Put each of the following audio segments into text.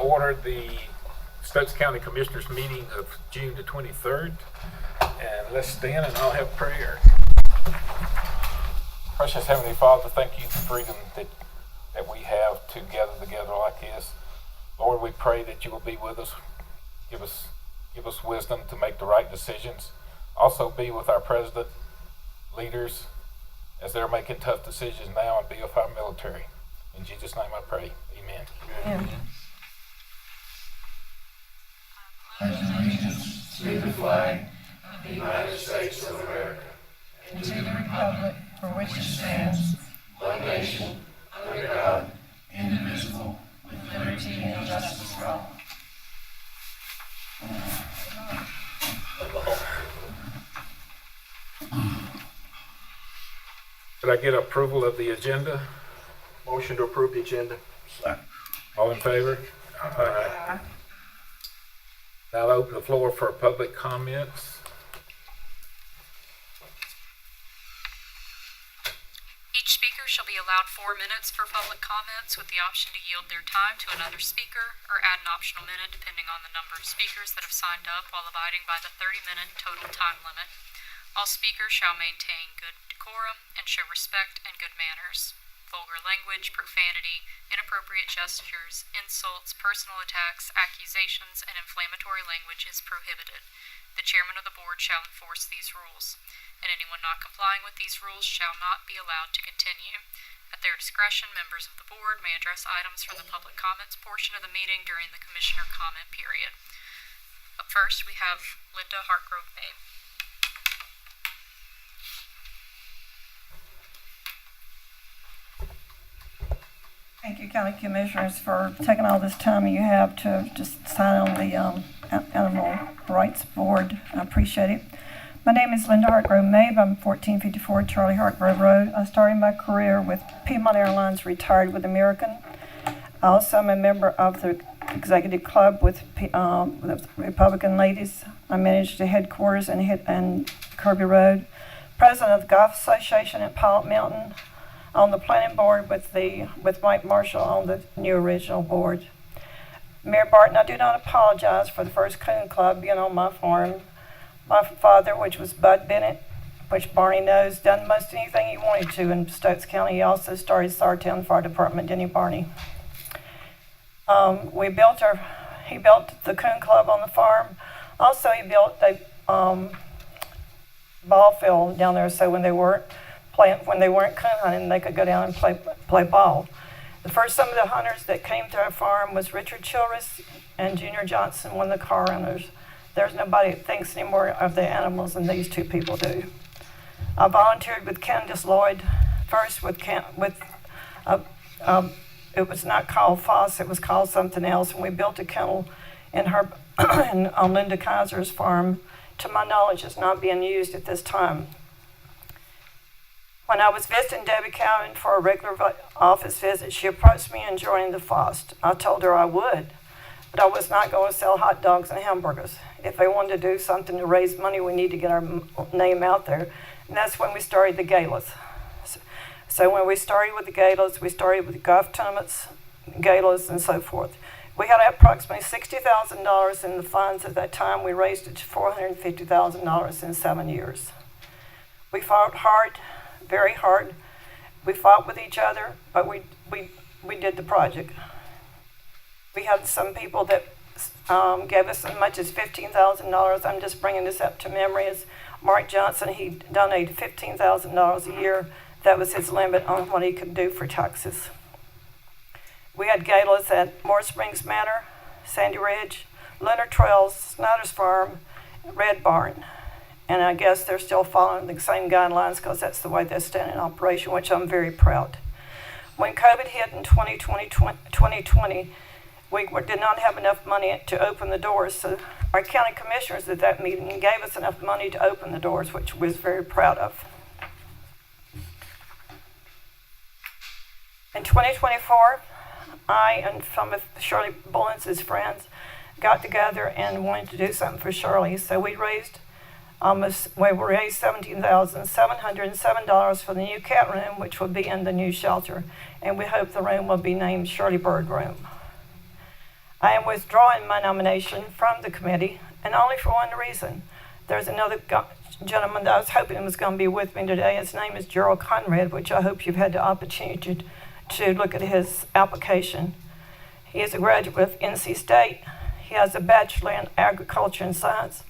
order the Stokes County Commissioners meeting of June the 23rd. And let's stand and I'll have prayer. Precious Heavenly Father, thank you for the freedom that we have to gather together like this. Lord, we pray that you will be with us. Give us wisdom to make the right decisions. Also be with our president, leaders, as they're making tough decisions now, and be with our military. In Jesus' name I pray. Amen. Amen. Pledge allegiance to the flag of the United States of America and to the republic for which it stands, one nation, under God, indivisible, with liberty and justice for all. Could I get approval of the agenda? Motion to approve the agenda. All in favor? Aye. Now I'll open the floor for public comments. Each speaker shall be allowed 4 minutes for public comments with the option to yield their time to another speaker or add an optional minute depending on the number of speakers that have signed up while abiding by the 30-minute total time limit. All speakers shall maintain good decorum and show respect and good manners. Vulgar language, profanity, inappropriate gestures, insults, personal attacks, accusations, and inflammatory language is prohibited. The chairman of the board shall enforce these rules, and anyone not complying with these rules shall not be allowed to continue. At their discretion, members of the board may address items from the public comments portion of the meeting during the commissioner comment period. Up first, we have Linda Hartgrove-May. Thank you, County Commissioners, for taking all this time you have to just sign on the Animal Rights Board. I appreciate it. My name is Linda Hartgrove-May. I'm 1454 Charlie Hartgrove Road. I started my career with Piedmont Airlines, retired with American. I also am a member of the executive club with the Republican ladies. I managed the headquarters and Kirby Road. President of the Golf Association at Pilot Mountain. On the planning board with Mike Marshall on the new original board. Mayor Barton, I do not apologize for the first coon club being on my farm. My father, which was Bud Bennett, which Barney knows, done most anything he wanted to in Stokes County. He also started Sartown Fire Department, didn't he, Barney? He built the coon club on the farm. Also, he built a ball field down there, so when they weren't coon hunting, they could go down and play ball. The first some of the hunters that came to our farm was Richard Childress and Junior Johnson, one of the car owners. There's nobody that thinks anymore of the animals than these two people do. I volunteered with Candace Lloyd, first it was not called Foss, it was called something else, and we built a kennel on Linda Kaiser's farm. To my knowledge, it's not being used at this time. When I was visiting Debbie Cowan for a regular office visit, she approached me in joining the FOST. I told her I would, but I was not going to sell hot dogs and hamburgers. If they wanted to do something to raise money, we need to get our name out there. And that's when we started the galas. So when we started with the galas, we started with the golf tournaments, galas, and so forth. We had approximately $60,000 in the funds at that time. We raised it to $450,000 in 7 years. We fought hard. Very hard. We fought with each other, but we did the project. We had some people that gave us as much as $15,000. I'm just bringing this up to memory. As Mark Johnson, he donated $15,000 a year. That was his limit on what he could do for taxes. We had galas at Moore Springs Manor, Sandy Ridge, Leonard Trails, Snyder's Farm, Red Barn. And I guess they're still following the same guidelines because that's the way they stand in operation, which I'm very proud. When COVID hit in 2020, we did not have enough money to open the doors. So our county commissioners at that meeting gave us enough money to open the doors, which we was very proud of. In 2024, I and some of Shirley Bullens' friends got together and wanted to do something for Shirley. So we raised $17,707 for the new cat room, which will be in the new shelter, and we hope the room will be named Shirley Bird Room. I am withdrawing my nomination from the committee, and only for one reason. There's another gentleman that I was hoping was going to be with me today. His name is Gerald Conrad, which I hope you've had the opportunity to look at his application. He is a graduate of NC State. He has a bachelor in agriculture and science.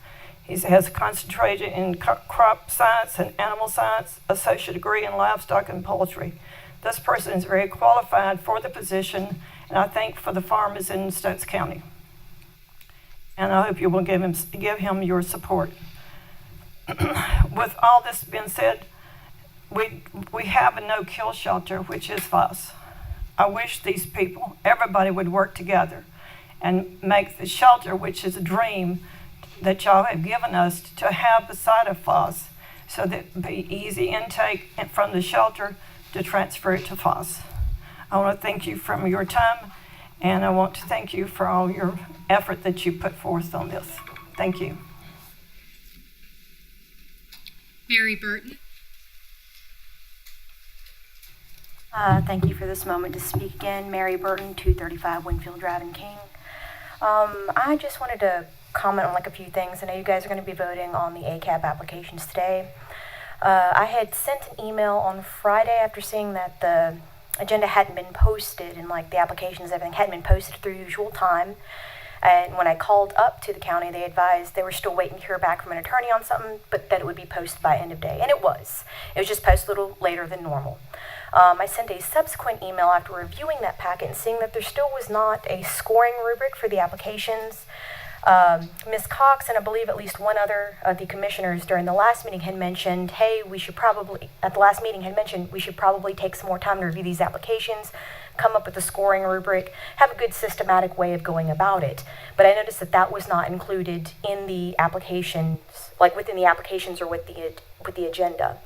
He has concentrated in crop science and animal science, associate degree in livestock and poultry. This person is very qualified for the position, and I think for the farmers in Stokes County. And I hope you will give him your support. With all this being said, we have a no-kill shelter, which is FOSS. I wish these people, everybody would work together and make the shelter, which is a dream that y'all have given us, to have beside of FOSS, so that it be easy intake from the shelter to transfer it to FOSS. I want to thank you for your time, and I want to thank you for all your effort that you put forth on this. Thank you. Mary Burton. Thank you for this moment to speak again. Mary Burton, 235 Winfield Drive in King. I just wanted to comment on a few things. I know you guys are going to be voting on the ACAP applications today. I had sent an email on Friday after seeing that the agenda hadn't been posted and the applications, everything hadn't been posted through usual time. And when I called up to the county, they advised they were still waiting to hear back from an attorney on something, but that it would be posted by end of day. And it was. It was just posted a little later than normal. I sent a subsequent email after reviewing that packet and seeing that there still was not a scoring rubric for the applications. Ms. Cox and I believe at least one other of the commissioners during the last meeting had mentioned, hey, we should probably take some more time to review these applications, come up with a scoring rubric, have a good systematic way of going about it. But I noticed that that was not included in the applications, within the applications or with the agenda.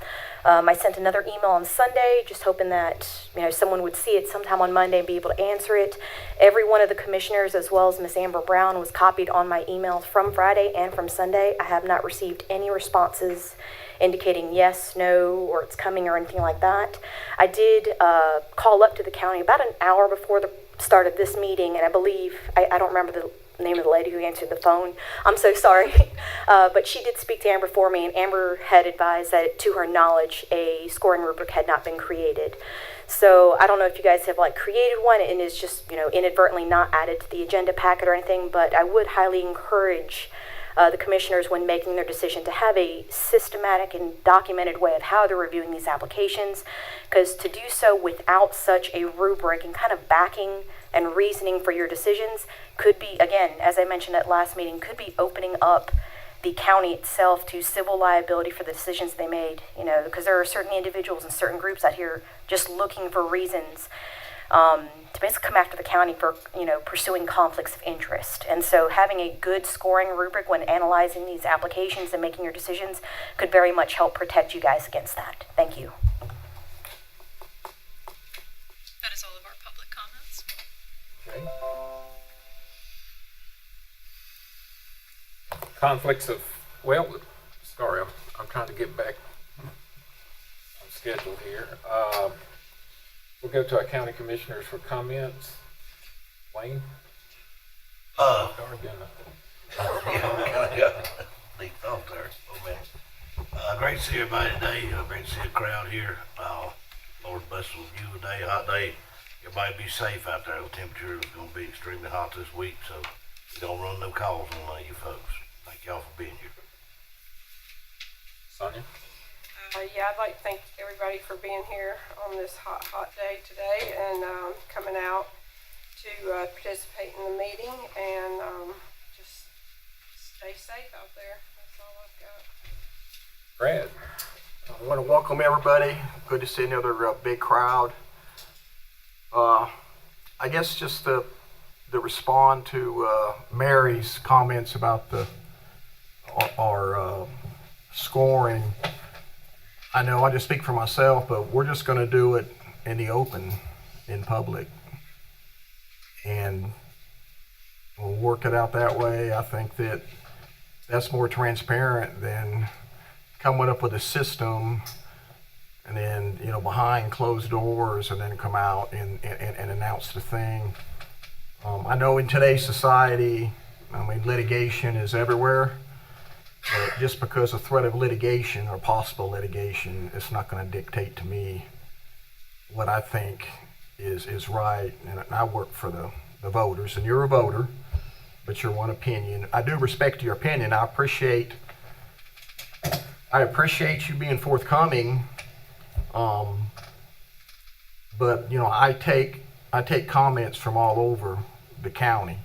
I sent another email on Sunday, just hoping that someone would see it sometime on Monday and be able to answer it. Every one of the commissioners, as well as Ms. Amber Brown, was copied on my emails from Friday and from Sunday. I have not received any responses indicating yes, no, or it's coming or anything like that. I did call up to the county about an hour before the start of this meeting, and I believe, I don't remember the name of the lady who answered the phone. I'm so sorry. But she did speak to Amber for me, and Amber had advised that, to her knowledge, a scoring rubric had not been created. So I don't know if you guys have created one and is just inadvertently not added to the agenda packet or anything, but I would highly encourage the commissioners, when making their decision, to have a systematic and documented way of how they're reviewing these applications, because to do so without such a rubric and kind of backing and reasoning for your decisions could be, again, as I mentioned at last meeting, could be opening up the county itself to civil liability for the decisions they made, because there are certain individuals and certain groups out here just looking for reasons to basically come after the county for, pursuing conflicts of interest. And so having a good scoring rubric when analyzing these applications and making your decisions could very much help protect you guys against that. Thank you. That is all of our public comments. Okay. Conflicts of, sorry, I'm trying to get back on schedule here. We'll go to our county commissioners for comments. Wayne? Yeah, deep thought there. Oh, man. Great to see everybody today. Great to see a crowd here. Lord bless you today, hot day. Everybody be safe out there. The temperature is going to be extremely hot this week, so we don't run no calls on you folks. Thank y'all for being here. Sonia? Yeah, I'd like to thank everybody for being here on this hot day today and coming out to participate in the meeting, and just stay safe out there. That's all I've got. Brad? I want to welcome everybody. Good to see another big crowd. I guess just to respond to Mary's comments about our scoring. I know I just speak for myself, but we're just going to do it in the open, in public, and we'll work it out that way. I think that's more transparent than coming up with a system and then, behind closed doors, and then come out and announce the thing. I know in today's society, I mean, litigation is everywhere. But just because of threat of litigation or possible litigation, it's not going to dictate to me what I think is right. And I work for the voters, and you're a voter, but you're one opinion. I do respect your opinion. I appreciate you being forthcoming. But you know, I take comments from all over the county.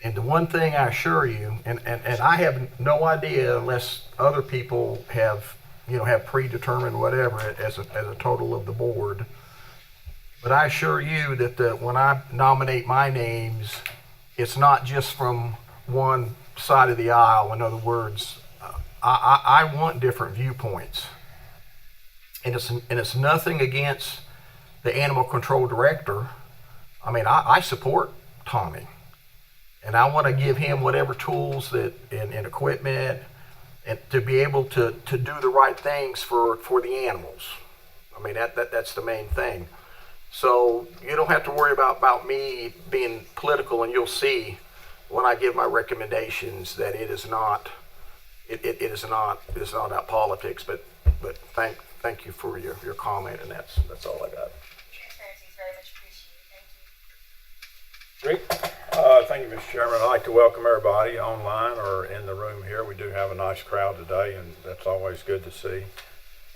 And the one thing I assure you, and I have no idea unless other people have predetermined whatever as a total of the board. But I assure you that when I nominate my names, it's not just from one side of the aisle. In other words, I want different viewpoints, and it's nothing against the animal control director. I mean, I support Tommy. And I want to give him whatever tools and equipment and to be able to do the right things for the animals. I mean, that's the main thing. So you don't have to worry about me being political, and you'll see when I give my recommendations that it is not about politics. But thank you for your comment, and that's all I got. Transparency is very much appreciated. Thank you. Rick? Thank you, Mr. Chairman. I'd like to welcome everybody online or in the room here. We do have a nice crowd today, and that's always good to see.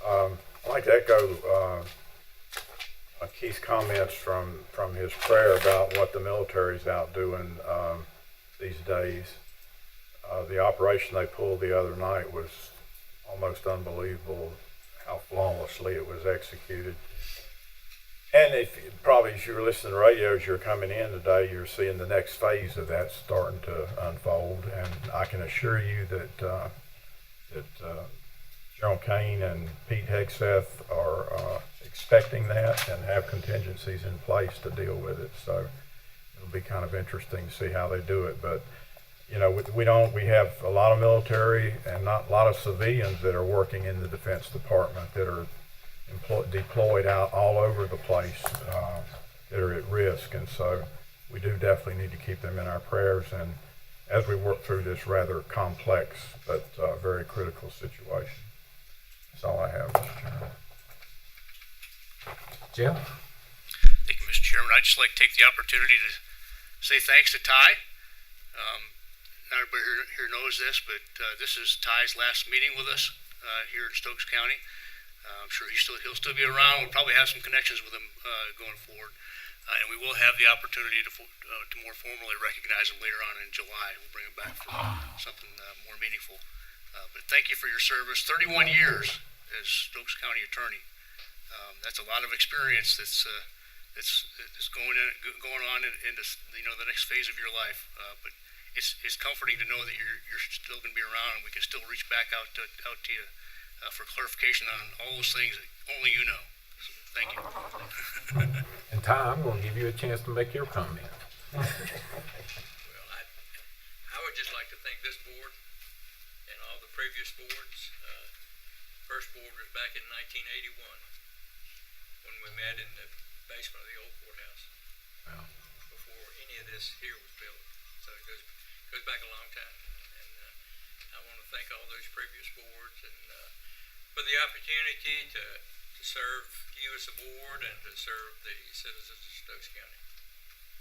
I'd like to echo Keith's comments from his prayer about what the military's out doing these days. The operation they pulled the other night was almost unbelievable how flawlessly it was executed. And as you were listening to the radio as you're coming in today, you're seeing the next phase of that starting to unfold. And I can assure you that General Kane and Pete Hegseth are expecting that and have contingencies in place to deal with it. So it'll be kind of interesting to see how they do it. But you know, we have a lot of military and not a lot of civilians that are working in the Defense Department that are deployed out all over the place that are at risk, and so we do definitely need to keep them in our prayers, and as we work through this rather complex but very critical situation. That's all I have, Mr. Chairman. Jim? Thank you, Mr. Chairman. I'd just like to take the opportunity to say thanks to Ty. Not everybody here knows this, but this is Ty's last meeting with us here in Stokes County. I'm sure he'll still be around. We'll probably have some connections with him going forward, and we will have the opportunity to more formally recognize him later on in July. We'll bring him back for something more meaningful. But thank you for your service. 31 years as Stokes County Attorney. That's a lot of experience. That's going on into the next phase of your life. But it's comforting to know that you're still going to be around, and we can still reach back out to you. For clarification on all those things that only you know. So, thank you. And Ty, I'm going to give you a chance to make your comment. Well, I would just like to thank this board and all the previous boards. First board was back in 1981 when we met in the basement of the old courthouse. Wow. Before any of this here was built. So it goes back a long time. And I want to thank all those previous boards and for the opportunity to serve you as a board and to serve the citizens of Stokes County.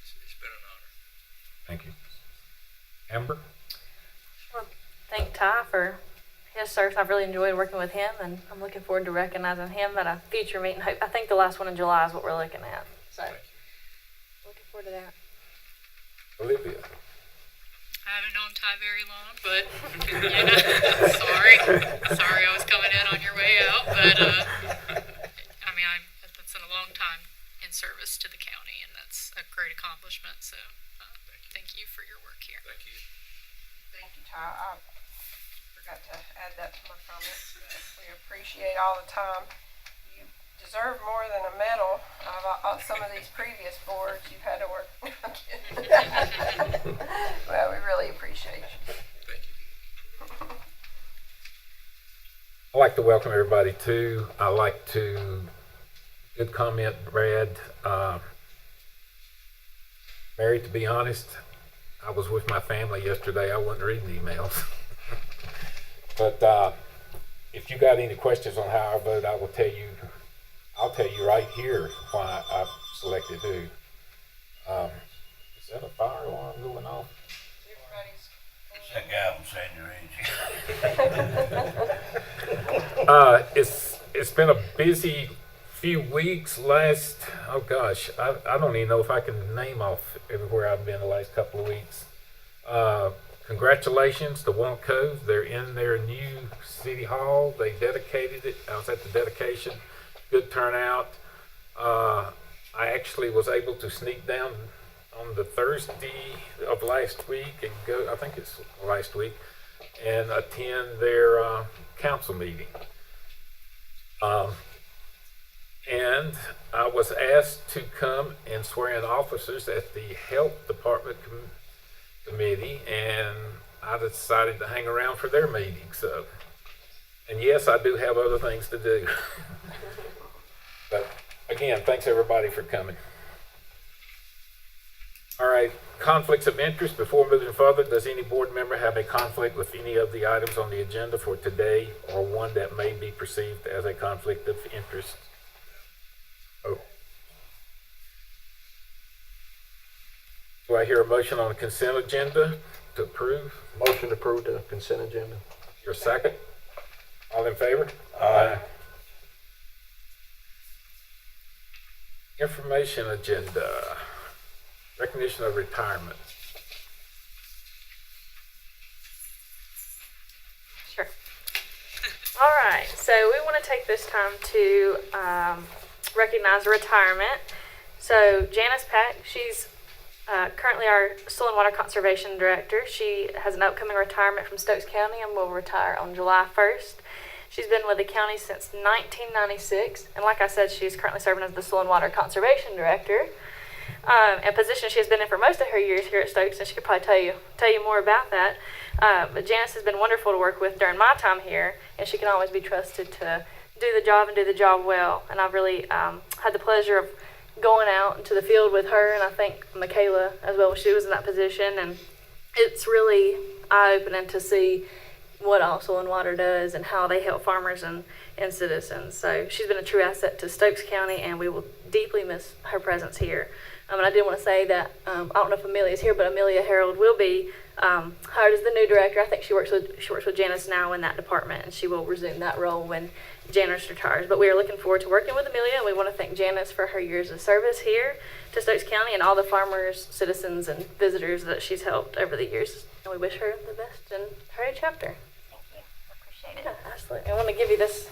It's been an honor. Thank you. Amber? Well, thank Ty for his service. I've really enjoyed working with him, and I'm looking forward to recognizing him at a future meeting. I think the last one in July is what we're looking at. So, looking forward to that. Olivia? I haven't known Ty very long, but sorry I was coming in on your way out, but I mean, that's been a long time in service to the county, and that's a great accomplishment. So, thank you for your work here. Thank you. Thank you, Ty. I forgot to add that to my comments. We appreciate all the time. You deserve more than a medal. Some of these previous boards you've had to work. Well, we really appreciate you. Thank you. I'd like to welcome everybody too. good comment, Brad. Mary, to be honest, I was with my family yesterday. I wasn't reading emails. But if you got any questions on how I vote, I'll tell you right here why I selected who. Is that a fire alarm going off? It's that guy on Sandra Ridge. It's been a busy few weeks. I don't even know if I can name off everywhere I've been the last couple of weeks. Congratulations to Walnut Cove. They're in their new city hall. They dedicated it. I was at the dedication. Good turnout. I actually was able to sneak down on the Thursday of last week and go, I think it's last week, and attend their council meeting. And I was asked to come and swear in officers at the health department committee, and I decided to hang around for their meeting. So, and yes, I do have other things to do. But again, thanks everybody for coming. All right, conflicts of interest. Before moving further, does any board member have a conflict with any of the items on the agenda for today, or one that may be perceived as a conflict of interest? Oh. Do I hear a motion on the consent agenda to approve? Motion to approve the consent agenda. Your second? All in favor? Aye. Information agenda. Recognition of retirement. Sure. All right, so we want to take this time to recognize retirement. So Janice Pack, she's currently our Soil and Water Conservation Director. She has an upcoming retirement from Stokes County and will retire on July 1st. She's been with the county since 1996, and like I said, she's currently serving as the Soil and Water Conservation Director. A position she has been in for most of her years here at Stokes, and she could probably tell you more about that. But Janice has been wonderful to work with during my time here, and she can always be trusted to do the job and do the job well. And I've really had the pleasure of going out into the field with her, and I think Michaela as well. She was in that position, and it's really eye-opening to see what all Soil and Water does and how they help farmers and citizens. So she's been a true asset to Stokes County, and we will deeply miss her presence here. And I did want to say that, I don't know if Amelia's here, but Amelia Harold will be hired as the new director. I think she works with Janice now in that department, and she will resume that role when Janice retires. But we are looking forward to working with Amelia, and we want to thank Janice for her years of service here to Stokes County and all the farmers, citizens, and visitors that she's helped over the years. And we wish her the best in her new chapter. Thank you. Appreciate it. Yeah, absolutely. I want to give you this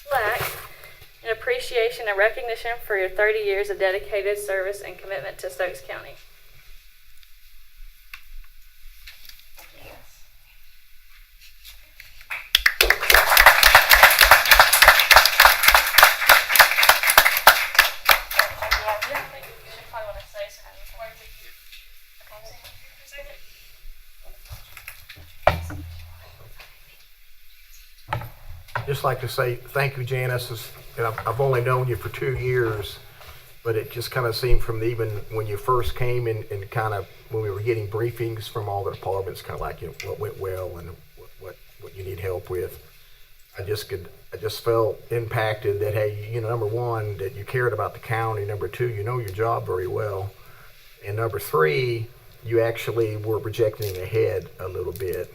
plaque in appreciation and recognition for your 30 years of dedicated service and commitment to Stokes County. Just like to say thank you, Janice. I've only known you for 2 years, but it just kind of seemed from even when you first came and kind of when we were getting briefings from all the departments, kind of like, you know, what went well and what you need help with. I just felt impacted that, hey, you know, number one, that you cared about the county. Number two, you know your job very well. And number three, you actually were projecting ahead a little bit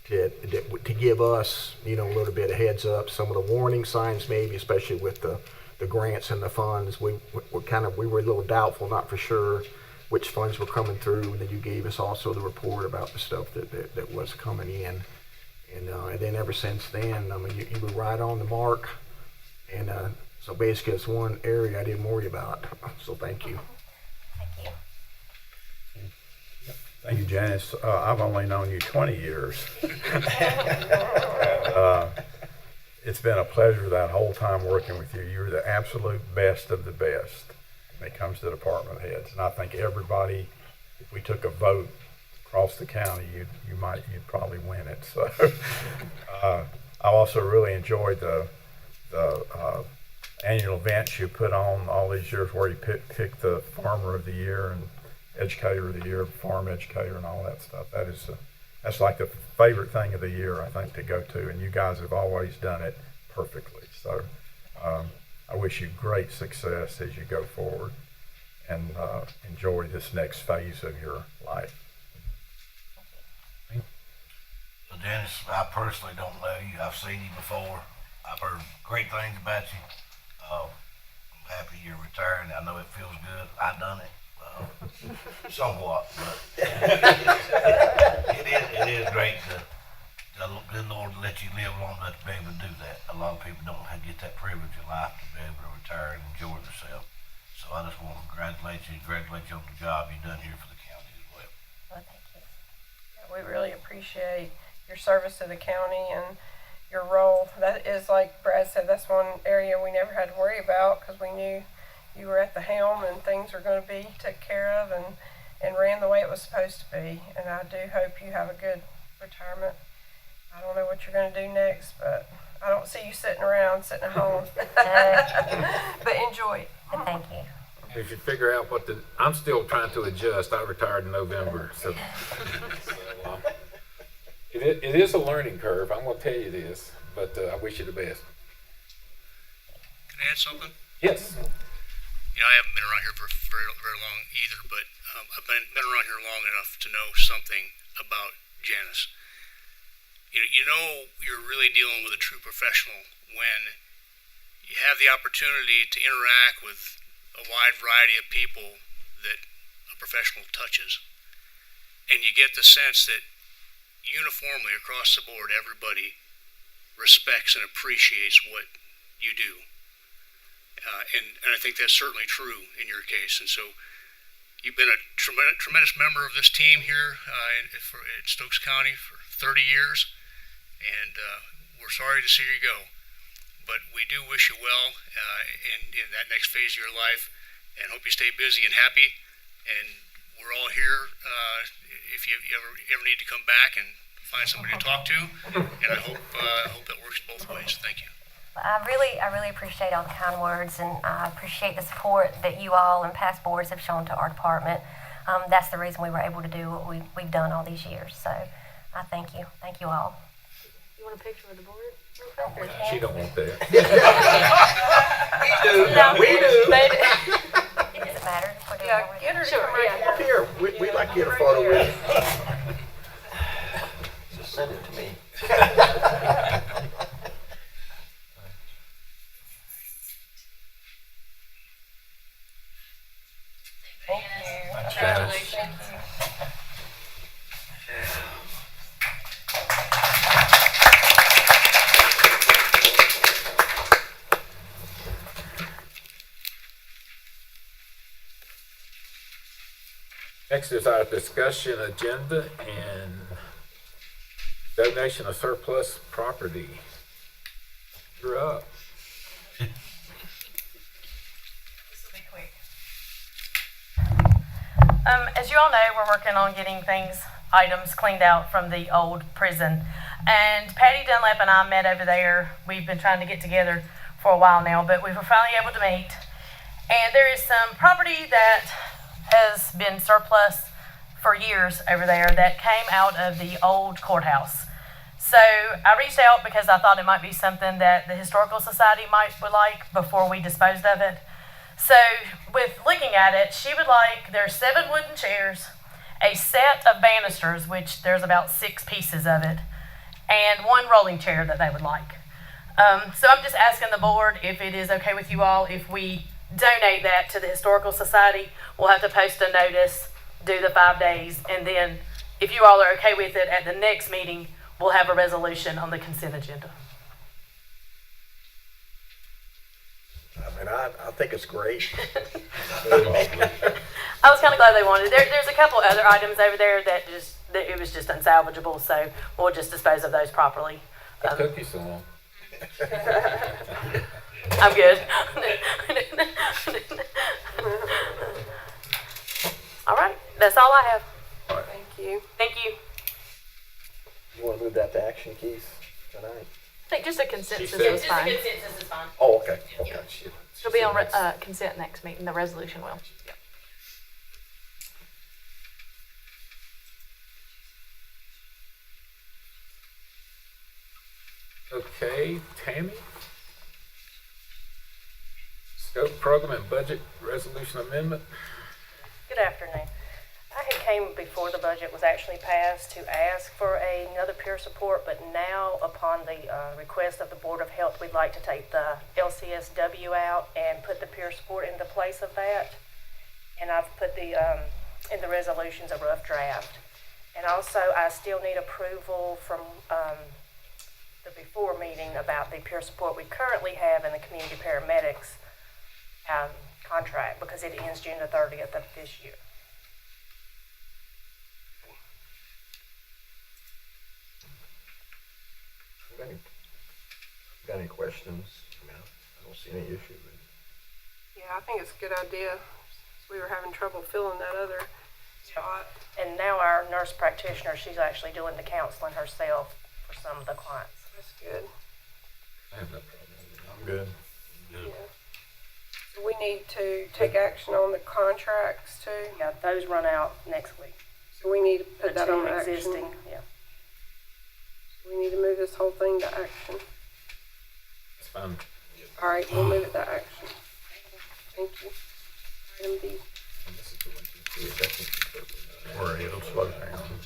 to give us, you know, a little bit of heads up, some of the warning signs maybe, especially with the grants and the funds. We were a little doubtful, not for sure, which funds were coming through. And then you gave us also the report about the stuff that was coming in. And then ever since then, I mean, you were right on the mark. And so basically it's one area I didn't worry about. So thank you. Thank you. Thank you, Janice. I've only known you 20 years. It's been a pleasure that whole time working with you. You're the absolute best of the best when it comes to department heads. And I think everybody, if we took a vote across the county, you'd probably win it. So I also really enjoyed the annual events you put on all these years where you picked the farmer of the year, and Educator of the Year, Farm Educator, and all that stuff. That's like the favorite thing of the year, I think, to go to, and you guys have always done it perfectly. So I wish you great success as you go forward and enjoy this next phase of your life. So Dennis, I personally don't know you. I've seen you before. I've heard great things about you. I'm happy you're retiring. I know it feels good. I've done it. Somewhat, but it is great to the good Lord to let you live long enough to be able to do that. A lot of people don't get that privilege in life to be able to retire and enjoy themselves. So I just want to congratulate you on the job you've done here for the county as well. Well, thank you. We really appreciate your service to the county and your role. That is, like Brad said, that's one area we never had to worry about because we knew you were at the helm and things were going to be taken care of and ran the way it was supposed to be. And I do hope you have a good retirement. I don't know what you're going to do next, but I don't see you sitting around, sitting at home. But enjoy it. Thank you. If you figure out I'm still trying to adjust. I retired in November, so it is a learning curve. I'm going to tell you this, but I wish you the best. Can I add something? Yes. You know, I haven't been around here for very, very long either, but I've been around here long enough to know something about Janice. You know you're really dealing with a true professional when you have the opportunity to interact with a wide variety of people that a professional touches. And you get the sense that uniformly across the board, everybody respects and appreciates what you do. And I think that's certainly true in your case. And so you've been a tremendous member of this team here in Stokes County for 30 years. And we're sorry to see you go. But we do wish you well in that next phase of your life and hope you stay busy and happy. And we're all here if you ever need to come back and find somebody to talk to. And I hope that works both ways. Thank you. I really appreciate all the kind words, and I appreciate the support that you all and past boards have shown to our department. That's the reason we were able to do what we've done all these years. So I thank you. Thank you all. You want a picture with the board? She don't want that. We do. Does it matter? Yeah, get her to come right Up here. here, we'd like to get a photo with you. Just send it to me. Thank you. Congratulations. Next is our discussion agenda and donation of surplus property. You're up. This will be quick. As you all know, we're working on getting items cleaned out from the old prison. And Patty Dunlap and I met over there. We've been trying to get together for a while now, but we were finally able to meet. And there is some property that has been surplus for years over there that came out of the old courthouse. So I reached out because I thought it might be something that the Historical Society would like before we disposed of it. So with looking at it, she would like, there's 7 wooden chairs, a set of banisters, which there's about 6 pieces of it, and 1 rolling chair that they would like. So I'm just asking the board if it is okay with you all if we donate that to the Historical Society. We'll have to post a notice, do the 5 days, and then if you all are okay with it, at the next meeting, we'll have a resolution on the consent agenda. I mean, I think it's great. I was kind of glad they wanted it. There's a couple other items over there that it was just unsalvageable, so we'll just dispose of those properly. What took you so long? I'm good. All right, that's all I have. Thank you. Thank you. You want to move that to action, Keith, tonight? I think just a consensus said- is fine. Consensus is fine. Oh, okay, okay. It'll be on consent next meeting, the resolution will. Okay, Tammy? Scope Program and Budget Resolution Amendment. Good afternoon. I had came before the budget was actually passed to ask for another peer support, but now upon the request of the Board of Health, we'd like to take the LCSW out and put the peer support into place of that. And I've put the in the resolutions a rough draft. And also, I still need approval from the before meeting about the peer support we currently have in the community paramedics contract, because it ends June the 30th of this year. Got any questions? I mean, I don't see any issue with it. Yeah, I think it's a good idea. We were having trouble filling that other spot. And now our nurse practitioner, she's actually doing the counseling herself for some of the clients. That's good. I have no problem with it. I'm good. Yeah. So we need to take action on the contracts too. Yeah, those run out next week. So we need to put The that on two action. existing, yeah. We need to move this whole thing to action. It's fine. All right, we'll move it to action. Thank you. Item B. And this is the one, two, three, that's Or it'll slow down.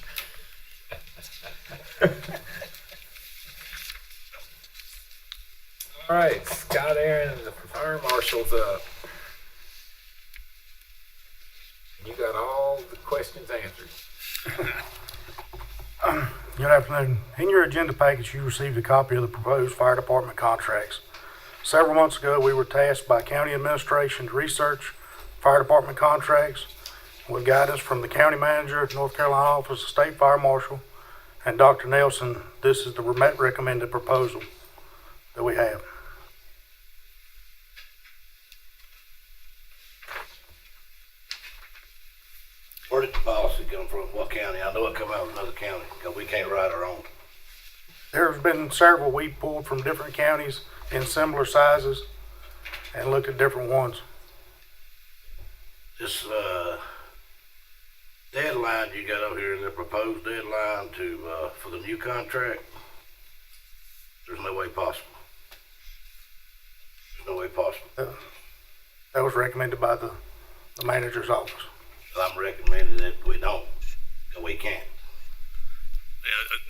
All right, Scott Aaron, the fire marshal's up. You got all the questions answered. Good afternoon. In your agenda package, you received a copy of the proposed fire department contracts. Several months ago, we were tasked by county administration to research fire department contracts. With guidance from the county manager, North Carolina Office of State Fire Marshal, and Dr. Nelson, this is the recommended proposal that we have. Where did the policy come from? What county? I know it come out of another county, because we can't write our own. There's been several we pulled from different counties in similar sizes and looked at different ones. This, deadline you got over here, the proposed deadline to, for the new contract, there's no way possible. There's no way possible. That was recommended by the manager's office. I'm recommending that we don't, that we can't.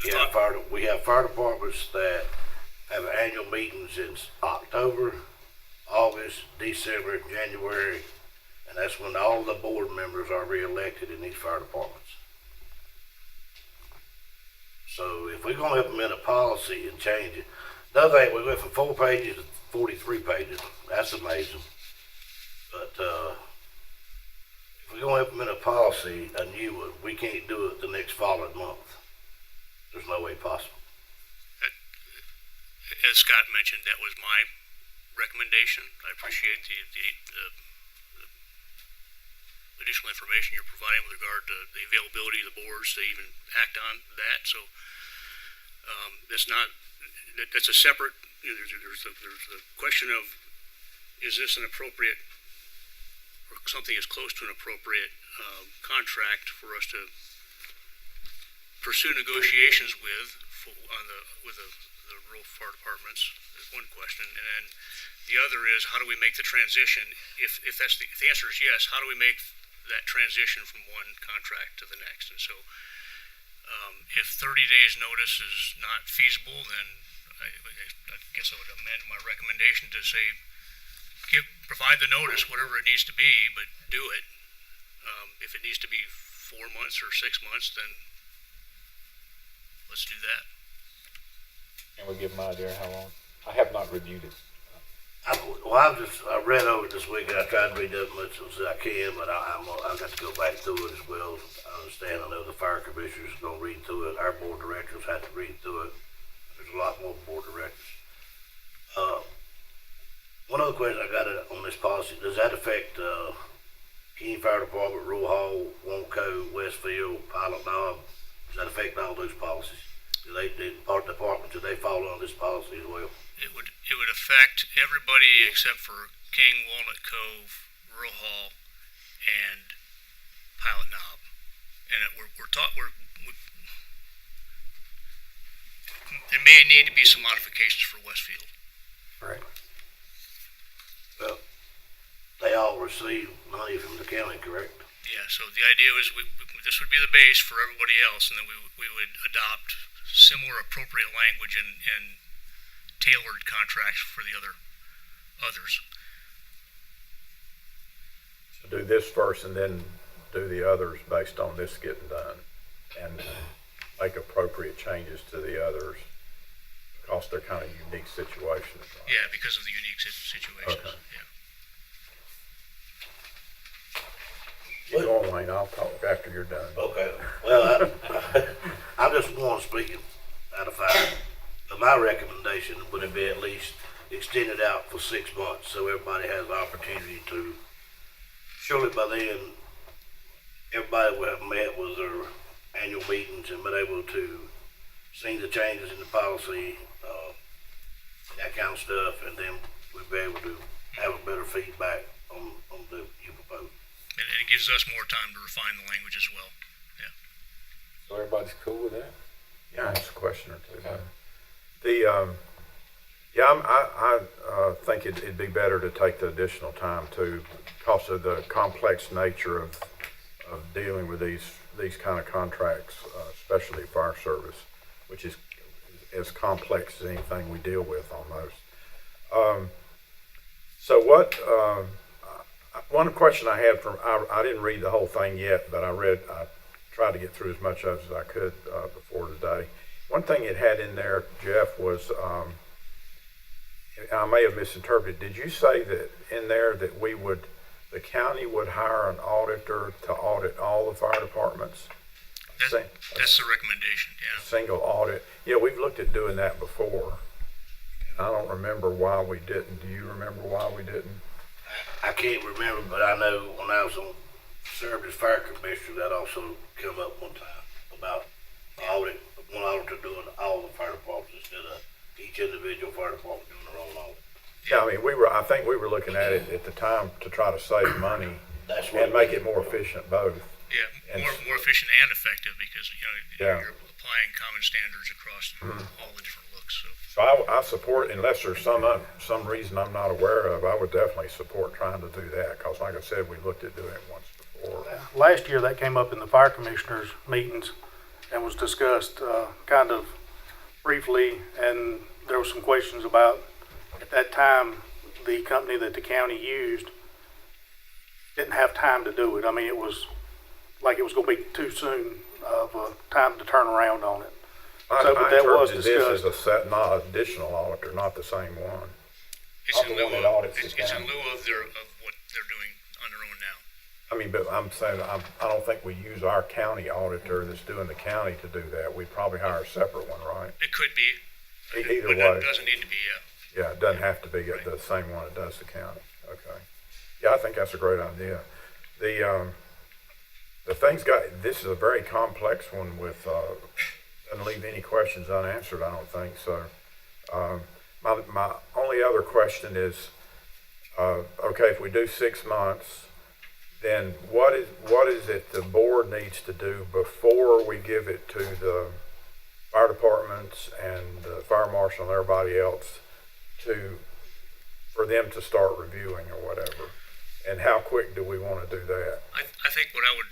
Yeah, We have fire departments that have annual meetings in October, August, December, January, and that's when all the board members are re-elected in these fire departments. So if we're gonna implement a policy and change it, the other thing, we went from 4 pages to 43 pages. That's amazing. But, if we're gonna implement a policy, a new one, we can't do it the next following month. There's no way possible. as Scott mentioned, that was my recommendation. I appreciate the additional information you're providing with regard to the availability of the boards to even act on that. So that's a separate. There's the question of, is this an appropriate or something as close to an appropriate contract for us to pursue negotiations with the rural fire departments? Is one question, and then the other is, how do we make the transition? If the answer is yes, how do we make that transition from one contract to the next? And so, if 30 days notice is not feasible, then I guess I would amend my recommendation to say, provide the notice, whatever it needs to be, but do it. If it needs to be 4 months or 6 months, then let's do that. Can we give them an idea how long? I have not reviewed it. I read over it this week, and I tried to read as much as I can, but I've got to go back through it as well. I understand, I know the fire commissioners are going to read through it. Our board of directors have to read through it. There's a lot more board directors. One other question I got on this policy, does that affect Keene Fire Department, Rural Hall, Wonko, Westfield, Pilot Knob? Does that affect all those policies? Do they fall under this policy as well? It would affect everybody except for King, Walnut Cove, Rural Hall, and Pilot Knob. And there may need to be some modifications for Westfield. Right. Well, they all receive money from the county, correct? Yeah, so the idea was this would be the base for everybody else, and then we would adopt similar appropriate language and tailored contracts for the others. So do this first and then do the others based on this getting done, and make appropriate changes to the others because they're kind of unique situations. Right? Yeah, because of the unique situations. Okay. Yeah. Keep going, Wayne. I'll talk after you're done. Okay. Well, I'm just one speaking out of five. But my recommendation would be at least extend it out for 6 months so everybody has the opportunity to. Surely by then, everybody will have met with their annual meetings and been able to see the changes in the policy, that kind of stuff, and then we'll be able to have a better feedback on the you propose. And it gives us more time to refine the language as well. Yeah. So everybody's cool with that? Yeah, ask a question or two. Okay. I think it'd be better to take the additional time too, because of the complex nature of dealing with these kind of contracts, especially fire service, which is as complex as anything we deal with almost. So what? One question I had I didn't read the whole thing yet, but I tried to get through as much of it as I could before today. One thing it had in there, Jeff, was, I may have misinterpreted, did you say that in there that the county would hire an auditor to audit all the fire departments? That's the recommendation, yeah. Single audit. Yeah, we've looked at doing that before. And I don't remember why we didn't. Do you remember why we didn't? I can't remember, but I know when I was served as fire commissioner, that also came up one time about one auditor doing all the fire departments instead of each individual fire department doing their own audit. Yeah, I mean, I think we were looking at it at the time to try to save money and make it more efficient both. Yeah, more efficient and effective because you're applying common standards across all the different looks. So I support, unless there's some reason I'm not aware of, I would definitely support trying to do that because, like I said, we looked at doing it once before. Last year, that came up in the fire commissioners' meetings and was discussed kind of briefly, and there were some questions about, at that time, the company that the county used didn't have time to do it. I mean, it was like it was going to be too soon of a time to turn around on it. So, but that was discussed. This as not additional auditor, not the same one. It's in lieu of what they're doing on their own now. I mean, but I'm saying I don't think we use our county auditor that's doing the county to do that. We probably hire a separate one, right? It could be. Either but way. It doesn't need to be, yeah. Yeah, it doesn't have to be the same one that does the county. Okay. Yeah, I think that's a great idea. The thing's this is a very complex one with, doesn't leave any questions unanswered, I don't think. So, my only other question is, okay, if we do 6 months, then what is it the board needs to do before we give it to the fire departments and the fire marshal and everybody else for them to start reviewing or whatever? And how quick do we want to do that? I think what I would,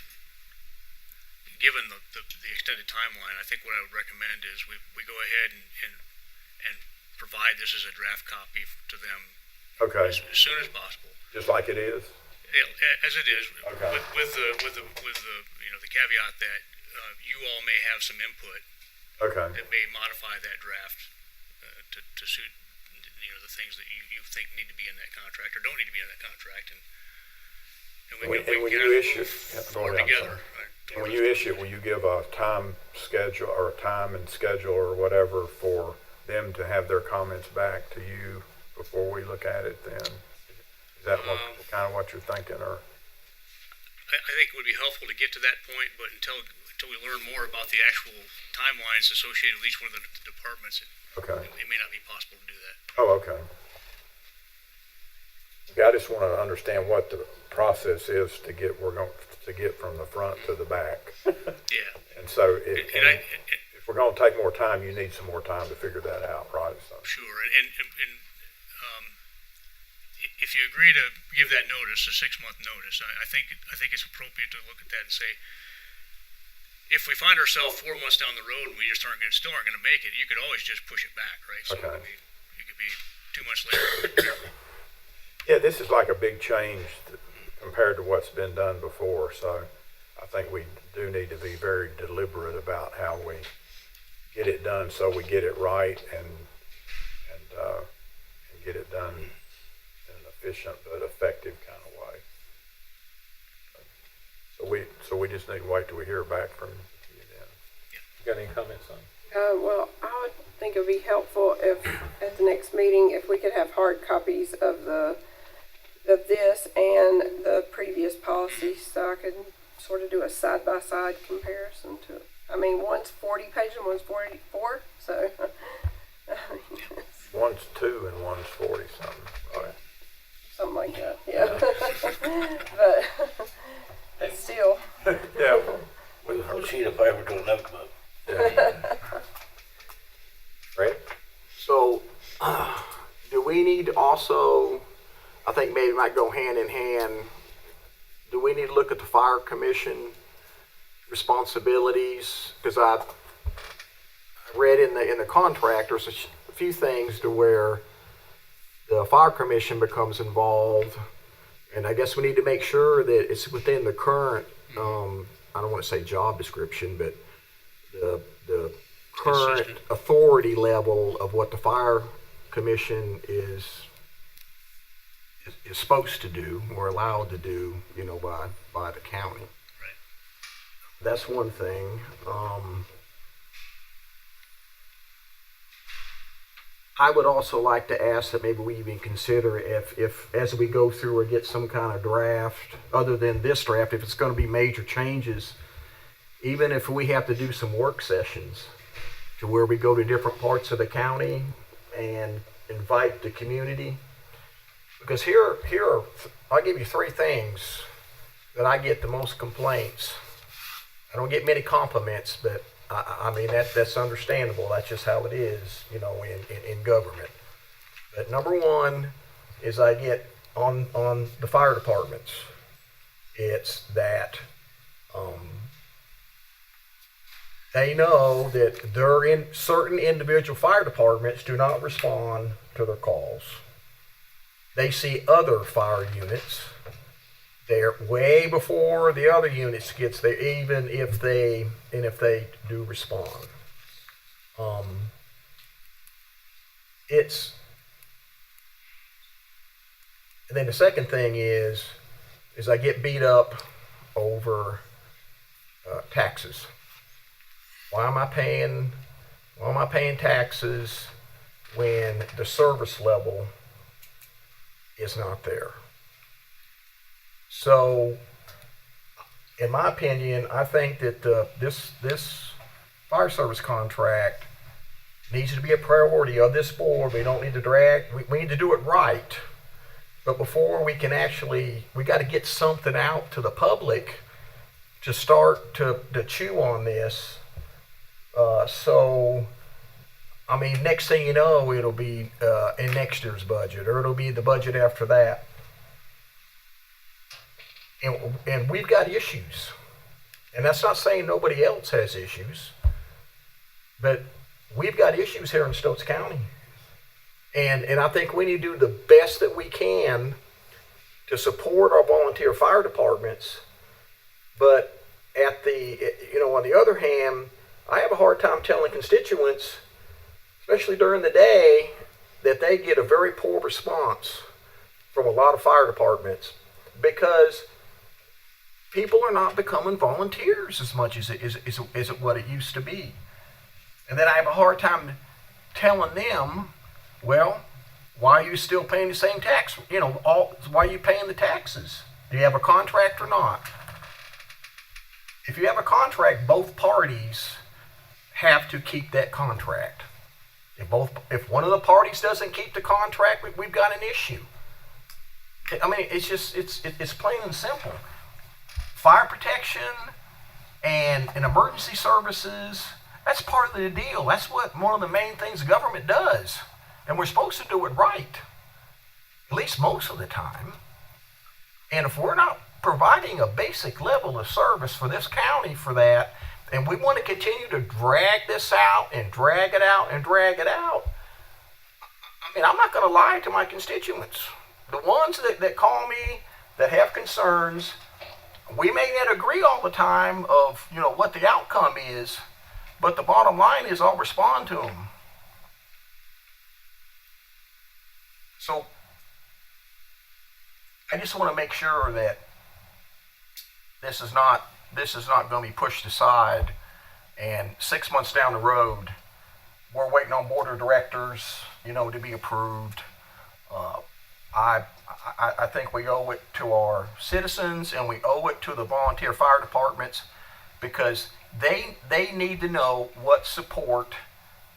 given the extended timeline, I think what I would recommend is we go ahead and provide this as a draft copy to them as soon as possible. Just like it is? As it is, okay. with the caveat that you all may have some input that may modify that draft to suit the things that you think need to be in that contract or don't need to be in that contract, and when you issue together. And when you issue it, will you give a time schedule or a time and schedule or whatever for them to have their comments back to you before we look at it? Then is that kind of what you're thinking, or? I think it would be helpful to get to that point, but until we learn more about the actual timelines associated with each one of the departments, it may not be possible to do that. Oh, okay. I just want to understand what the process is to get from the front to the back. Yeah. And so, if we're gonna take more time, you need some more time to figure that out, right? So, Sure, and if you agree to give that notice, a 6-month notice, I think it's appropriate to look at that and say, if we find ourselves 4 months down the road and we just still aren't going to make it, you could always just push it back, right? So Okay. it could be 2 months later. yeah, this is like a big change compared to what's been done before, so I think we do need to be very deliberate about how we get it done so we get it right and get it done in an efficient but effective kind of way. So we just need to wait till we hear back from you then. You got any comments on? Well, I would think it would be helpful if, at the next meeting, if we could have hard copies of this and the previous policies, so I could sort of do a side-by-side comparison to it. I mean, one's 40 pages and one's 44, so. One's 2 and one's 40 something, right? Something like that, yeah. But still. Yeah. With a whole sheet of paper to a notebook. Right. So, do we need to also, I think maybe it might go hand in hand, do we need to look at the fire commission responsibilities? Because I read in the contract, there's a few things to where the fire commission becomes involved, and I guess we need to make sure that it's within the current, I don't want to say job description, but the current authority level of what the fire commission is supposed to do or allowed to do, you know, by the county. Right. That's one thing. I would also like to ask that maybe we even consider if as we go through or get some kind of draft, other than this draft, if it's going to be major changes, even if we have to do some work sessions to where we go to different parts of the county and invite the community. Because here, I'll give you 3 things that I get the most complaints. I don't get many compliments, but I mean, that's understandable. That's just how it is, you know, in government. But number 1 is I get on the fire departments. It's that they know that they're in certain individual fire departments do not respond to their calls. They see other fire units. They're way before the other units gets there, even if they do respond. And then the second thing is I get beat up over taxes. Why am I paying taxes when the service level is not there? So, in my opinion, I think that this fire service contract needs to be a priority of this board. We don't need to we need to do it right. But before we can we got to get something out to the public to start to chew on this. So, I mean, next thing you know, it'll be in next year's budget, or it'll be the budget after that. And we've got issues. And that's not saying nobody else has issues, but we've got issues here in Stokes County. And I think we need to do the best that we can to support our volunteer fire departments. But on the other hand, I have a hard time telling constituents, especially during the day, that they get a very poor response from a lot of fire departments because people are not becoming volunteers as much as it what it used to be. And then I have a hard time telling them, well, why are you still paying the same tax? Why are you paying the taxes? Do you have a contract or not? If you have a contract, both parties have to keep that contract. If one of the parties doesn't keep the contract, we've got an issue. I mean, it's plain and simple. Fire protection and emergency services That's part of the deal. That's what one of the main things the government does. And we're supposed to do it right, at least most of the time. And if we're not providing a basic level of service for this county for that, and we want to continue to drag this out and drag it out and drag it out, I mean, I'm not going to lie to my constituents. The ones that call me, that have concerns, we may not agree all the time of, you know, what the outcome is, but the bottom line is I'll respond to them. So I just want to make sure that this is not going to be pushed aside, and 6 months down the road, we're waiting on board of directors, you know, to be approved. I think we owe it to our citizens, and we owe it to the volunteer fire departments, because they need to know what support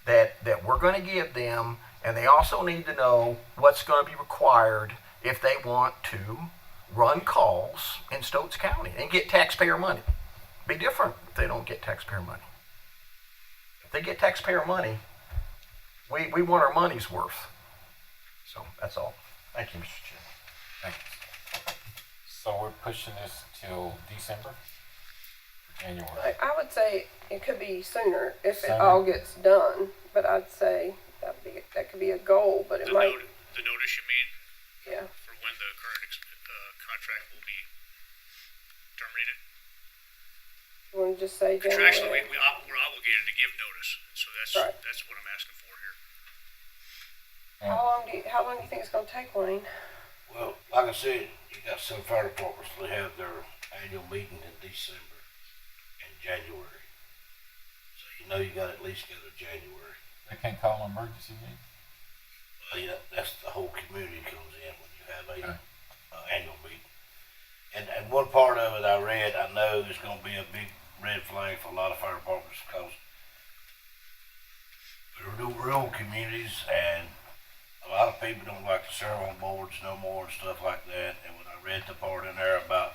that we're going to give them, and they also need to know what's going to be required if they want to run calls in Stokes County and get taxpayer money. Be different if they don't get taxpayer money. If they get taxpayer money, we want our money's worth. So that's all. Thank you, Mr. Chair. Thank you. So we're pushing this till December, January. I would say it could be sooner if it Sooner. all gets done, but I'd say that could be a goal, but it The might, the notice you mean yeah. for when the current contract will be terminated? You want to just say Contractually, January? we're obligated to give notice, so Right. that's what I'm asking for here. How long do you think it's going to take, Wayne? Well, like I said, you got some fire departments that have their annual meeting in December and January. So you know you got to at least go to January. They can't call an emergency meeting? Well, yeah, that's the whole community comes in when you have a annual meeting. And one part of it I read, I know is going to be a big red flag for a lot of fire departments, because they're rural communities and a lot of people don't like to serve on boards no more and stuff like that. And when I read the part in there about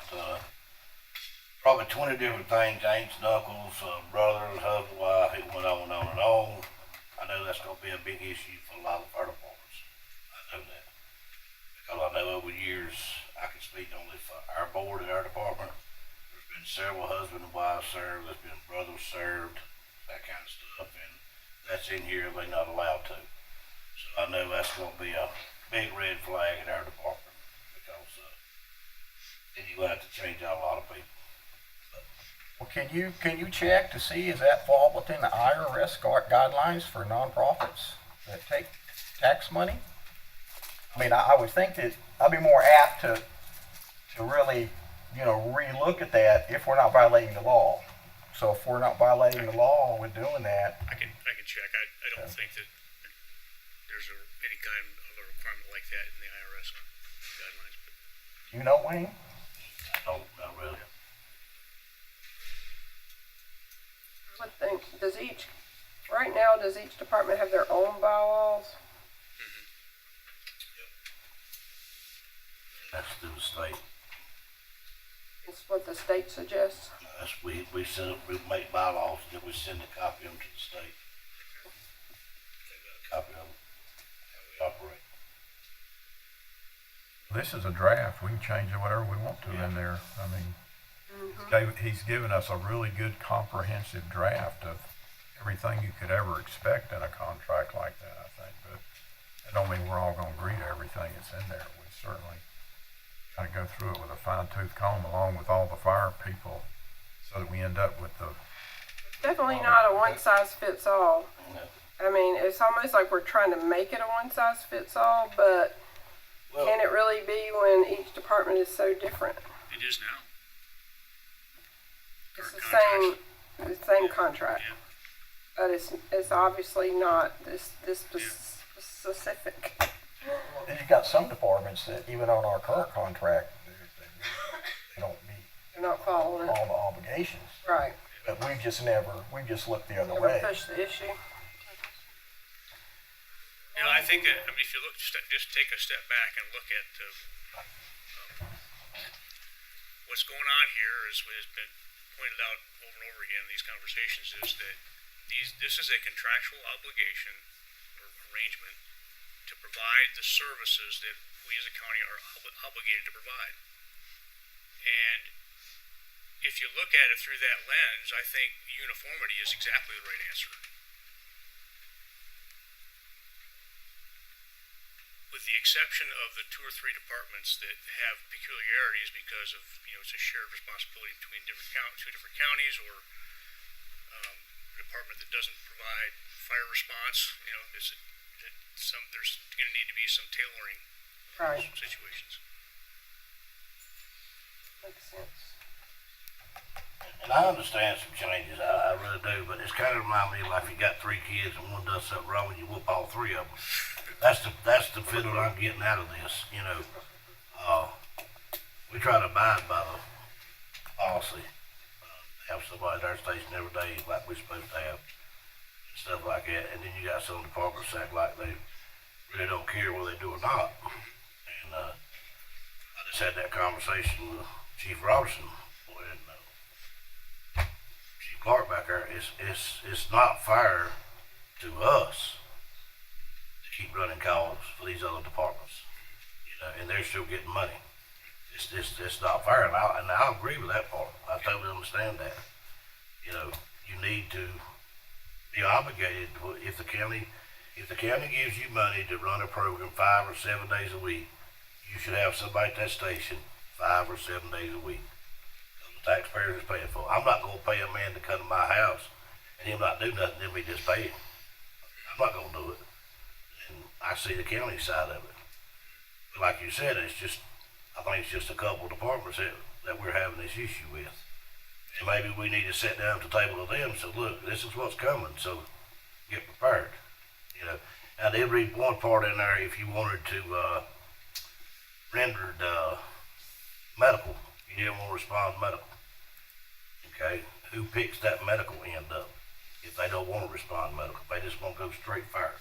probably 20 different things, aunts, uncles, brothers, husband, wife, it went on and on and on. I know that's going to be a big issue for a lot of fire departments. I know that. Because I know over the years, I can speak only for our board and our department. There's been several husband and wives served, there's been brothers served, that kind of stuff, and that's in here, they're not allowed to. So I know that's going to be a big red flag in our department, because then you're going to have to change out a lot of people. Well, can you check to see, is that fall within the IRS guidelines for nonprofits that take tax money? I mean, I would think that I'd be more apt to really, you know, relook at that if we're not violating the law. So if we're not violating the law with doing that, I can check. I don't think that there's any kind of a requirement like that in the IRS guidelines. But you know, Wayne? No, not really. What thing, right now, does each department have their own bylaws? That's through the state. It's what the state suggests? We make bylaws, and then we send a copy of them to the state. They got a copy of them, how we operate. This is a draft. We can change it whatever we want to in there. I mean, he's given us a really good comprehensive draft of everything you could ever expect in a contract like that, I think. But I don't mean we're all going to agree to everything that's in there. We certainly kind of go through it with a fine-tooth comb along with all the fire people, so that we end up with the... Definitely not a one-size-fits-all. No. I mean, it's almost like we're trying to make it a one-size-fits-all, but Well, can it really be when each department is so different? it is now. It's Current the same contract, Yeah. but it's obviously not this specific. And you've got some departments that even on our current contract, they don't meet They're not following all it. the obligations. Right. But we've just looked the other Never way. push the issue. You know, I think that, I mean, if you look, just take a step back and look at what's going on here, has been pointed out over and over again in these conversations, is that This is a contractual obligation or arrangement to provide the services that we as a county are obligated to provide. And if you look at it through that lens, I think uniformity is exactly the right answer. With the exception of the 2 or 3 departments that have peculiarities because of, it's a shared responsibility between two different counties, or a department that doesn't provide fire response, there's going to need to be some tailoring situations. Makes sense. And I understand some changes, I really do, but it's kind of remind me like if you got 3 kids and one does something wrong and you whoop all 3 of them. That's the feeling I'm getting out of this, we try to abide by the policy, have somebody at our station every day like we're supposed to have, and stuff like that, and then you got some departments act like they really don't care whether they do or not, and I just had that conversation with Chief Robertson, and Chief Clark back there. It's not fair to us to keep running calls for these other departments, and they're still getting money. It's not fair, and I agree with that part. I totally understand that. You need to be obligated if the county gives you money to run a program 5 or 7 days a week, you should have somebody at that station 5 or 7 days a week. The taxpayers is paying for it. I'm not going to pay a man to come to my house and him not do nothing, then we just pay him. I'm not going to do it. And I see the county side of it. But like you said, I think it's just a couple of departments that we're having this issue with. And maybe we need to sit down at the table with them and say, look, this is what's coming, so get prepared. Now they read one part in there if you wanted to render medical, you didn't want to respond medical. Okay, who picks that medical end up if they don't want to respond medical? If they just want to go straight fire,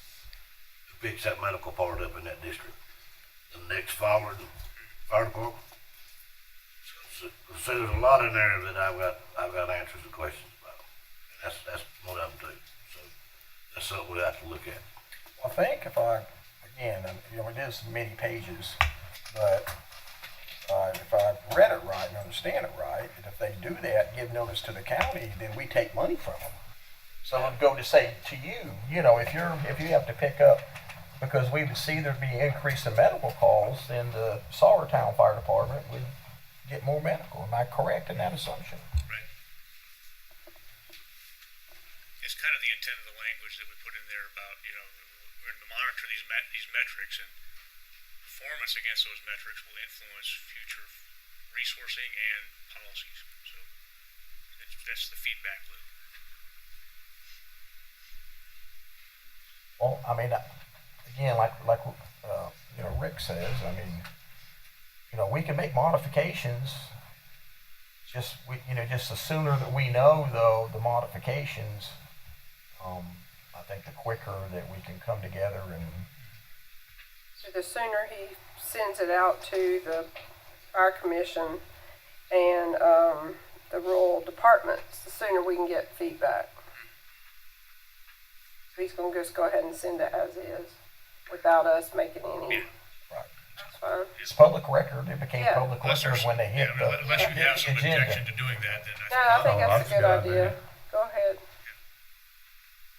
who picks that medical part up in that district? The next following fire department. So there's a lot in there that I've got answers to questions about, and that's one of them too. So that's something we have to look at. I think it is many pages, but if I read it right and understand it right, that if they do that, give notice to the county, then we take money from them. So it would go to say to you, if you have to pick up, because we would see there'd be an increase in medical calls, then the Sauertown Fire Department would get more medical. Am I correct in that assumption? Right. It's kind of the intent of the language that we put in there about, we're going to monitor these metrics, and performance against those metrics will influence future resourcing and policies. So that's the feedback loop. Well, again, like Rick says, we can make modifications. Just the sooner that we know, though, the modifications, I think the quicker that we can come together and. So the sooner he sends it out to the fire commission and the rural departments, the sooner we can get feedback. So he's going to just go ahead and send it as is, without us making any. Right. That's fine. It's public record. It became public Unless record when they hit the unless you have some agenda. objection to doing that, then I think that's a good idea. Go ahead.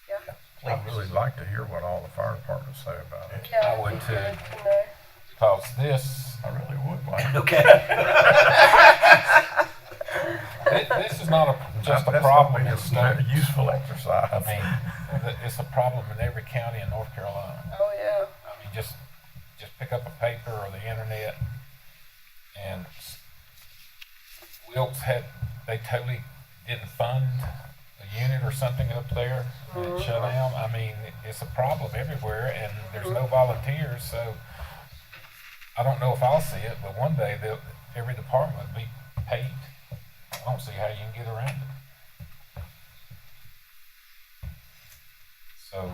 Yeah. I'd really like to hear what all the fire departments say about it. Yeah, I would too. you know. Because this, I really would like. Okay. this is not just a That's problem something in that's a Stokes. useful exercise. It's a problem in every county in North Carolina. Oh, yeah. Just pick up a paper or the internet, and Wilkes they totally didn't fund a unit or something up there, and it shut down. It's a problem everywhere, and there's no volunteers, so I don't know if I'll see it, but one day every department will be paid. I don't see how you can get around it. So,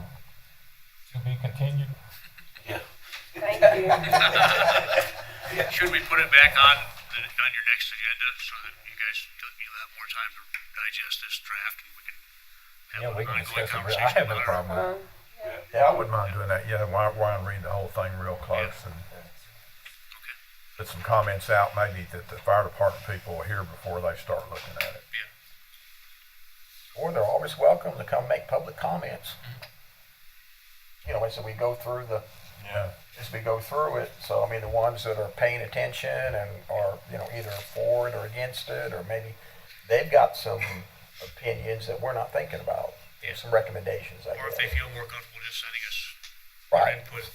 to be continued. Yeah. Thank you. Should we put it back on your next agenda so that you'll have more time to digest this draft, and we can have Yeah, we an can ongoing discuss it. I conversation have no about problem with it. Yeah, I wouldn't mind doing that. Yeah, why don't read the whole thing real close and put some comments out maybe that the fire department people will hear before they start looking at it. Or they're always welcome to come make public comments. You know, as we go through it, so I mean, the ones that are paying attention and are, you know, either for it or against it, or maybe they've got some opinions that we're not thinking about. Yeah. Some recommendations, I Or if guess. they feel more comfortable just sending us Right. input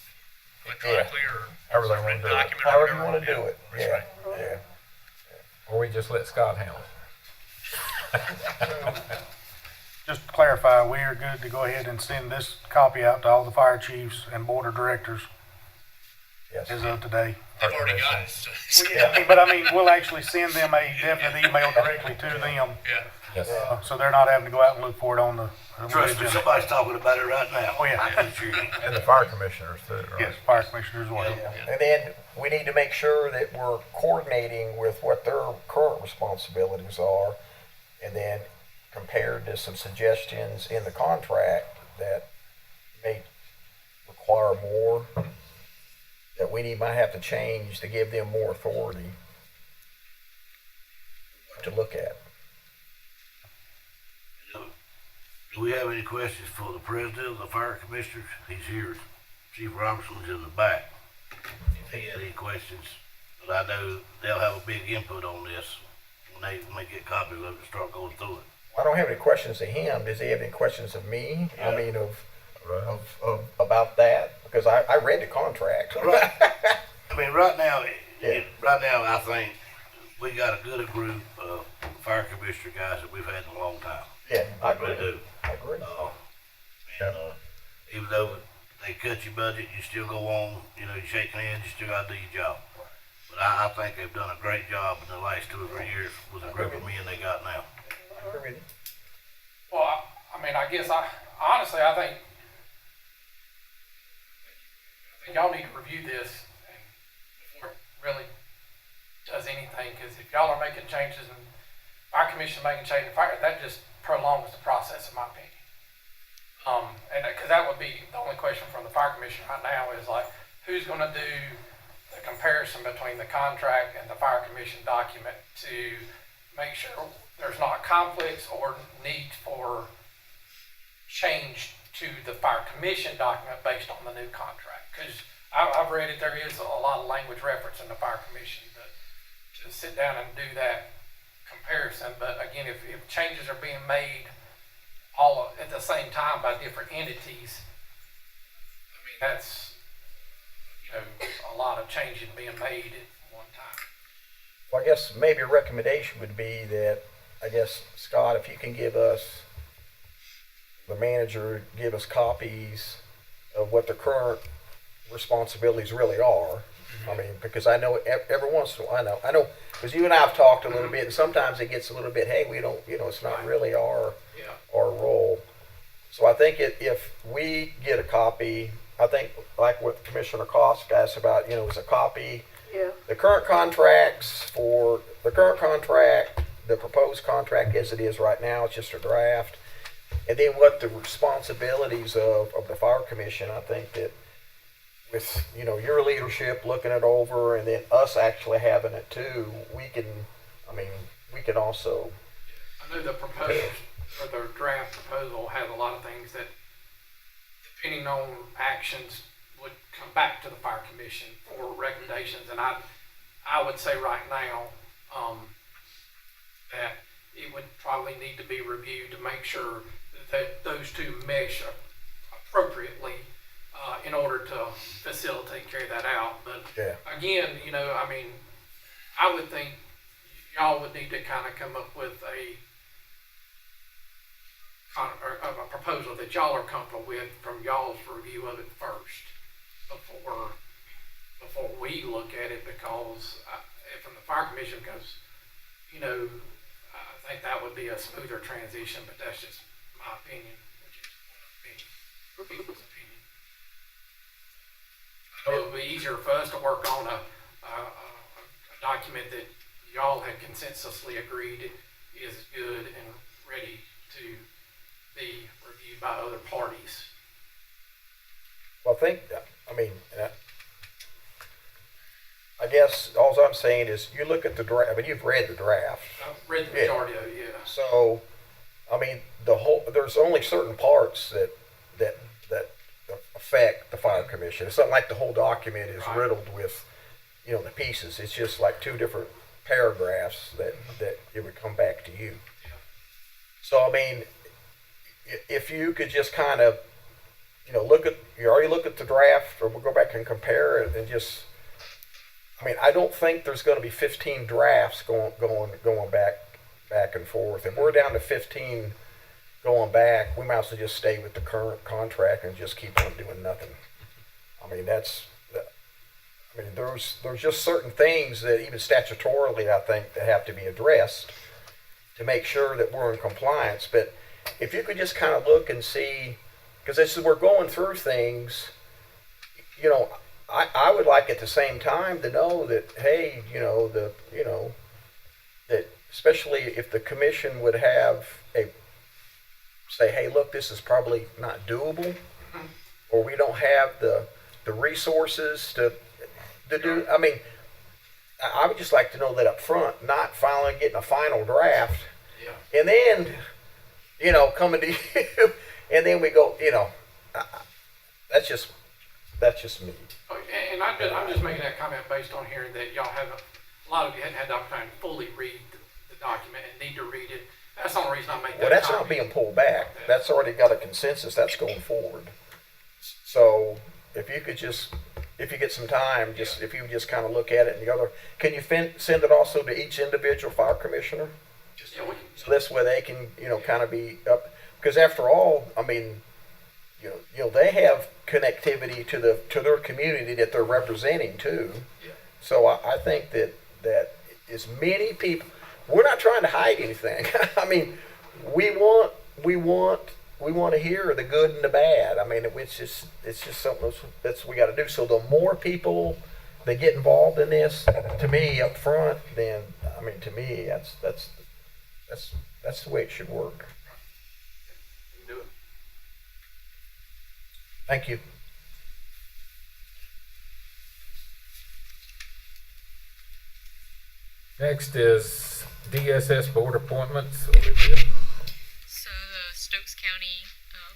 electronically or However they some wanna written do it. document. or However you whatever. wanna do it, That's yeah, right. yeah. Or we just let Scott handle it. Just to clarify, we are good to go ahead and send this copy out to all the fire chiefs and board of directors Yes. as of today. They've already got it. So, But I mean, we'll actually send them a definite email directly to them, yeah. Yes. so they're not having to go out and look for it on the Trust me, agenda. somebody's talking about it right now. Oh, yeah. I can assure you. And the fire commissioners too, right? Yes, fire commissioners as well. And then we need to make sure that we're coordinating with what their current responsibilities are, and then compared to some suggestions in the contract that may require more, that might have to change to give them more authority to look at. Do we have any questions for the president of the fire commissioners? He's here. Chief Robertson's in the back. If he had any questions, but I know they'll have a big input on this when they get copies of it and start going through it. I don't have any questions of him. Does he have any questions of me? I mean, of about that? Because I read the contract. Right. I mean, right now, Yeah. I think we got a good group of fire commissioner guys that we've had in a long time. Yeah, I Really agree. do. I agree. Even though they cut your budget, you still go on, you shake hands, you still gotta do your job. But I think they've done a great job in the last 2 or 3 years with the group of men they got now. Well, I mean, I guess honestly, I think y'all need to review this before it really does anything, because if y'all are making changes and our commission making changes, that just prolongs the process, in my opinion. And because that would be the only question from the fire commission right now is like, who's going to do the comparison between the contract and the fire commission document to make sure there's not conflicts or need for change to the fire commission document based on the new contract. Because I've read it, there is a lot of language reference in the fire commission to sit down and do that comparison. But again, if changes are being made all at the same time by different entities, I mean, that's, a lot of changes being made at one time. Well, I guess maybe a recommendation would be that, I guess, Scott, if you can give us, the manager, give us copies of what the current responsibilities really are. I mean, because I know every once in a while, I know, because you and I have talked a little bit, and sometimes it gets a little bit, hey, we don't, it's not really our role. So I think if we get a copy, I think like what Commissioner Kosk asked about, is a copy. Yeah. The current contract, the proposed contract as it is right now, it's just a draft. And then what the responsibilities of the fire commission, I think that with, your leadership looking it over and then us actually having it too, we can also. I know the proposal, or the draft proposal has a lot of things that, depending on actions, would come back to the fire commission for recommendations. And I would say right now, that it would probably need to be reviewed to make sure that those two mesh appropriately in order to facilitate, carry that out. But again, I would think y'all would need to kind of come up with a proposal that y'all are comfortable with from y'all's review of it first before we look at it, because from the fire commission, because I think that would be a smoother transition, but that's just my opinion, which is people's opinion. So it would be easier for us to work on a document that y'all had consensusly agreed is good and ready to be reviewed by other parties. Well, I guess all I'm saying is you look at the draft. I mean, you've read the draft. I've read the majority of it, yeah. So, I mean, there's only certain parts that affect the fire commission. It's not like the whole document is riddled with, the pieces. It's just like two different paragraphs that it would come back to you. So, I mean, if you could just kind of, you already look at the draft, or we'll go back and compare it and just, I don't think there's going to be 15 drafts going back and forth. If we're down to 15 going back, we might as well just stay with the current contract and just keep on doing nothing. There's just certain things that even statutorily I think that have to be addressed to make sure that we're in compliance. But if you could just kind of look and see, because as we're going through things, I would like at the same time to know that, hey, that especially if the commission would have say, hey, look, this is probably not doable, or we don't have the resources to do. I would just like to know that up front, not finally getting a final draft, and then, coming to you, and then we go, that's just me. And I'm just making that comment based on hearing that y'all haven't, a lot of you hadn't had the opportunity to fully read the document and need to read it. That's the only reason I make that Well, that's comment. not being pulled back. That's already got a consensus. That's going forward. So if you get some time, if you just kind of look at it and the other, can you send it also to each individual fire commissioner? So this way they can, kind of be up, because after all, they have connectivity to their community that they're representing too. So I think that as many people, we're not trying to hide anything. We want to hear the good and the bad. It's just something that's we got to do. So the more people that get involved in this, to me up front, then to me that's the way it should work. Do it. Thank you. Next is DSS board appointments. So the Stokes County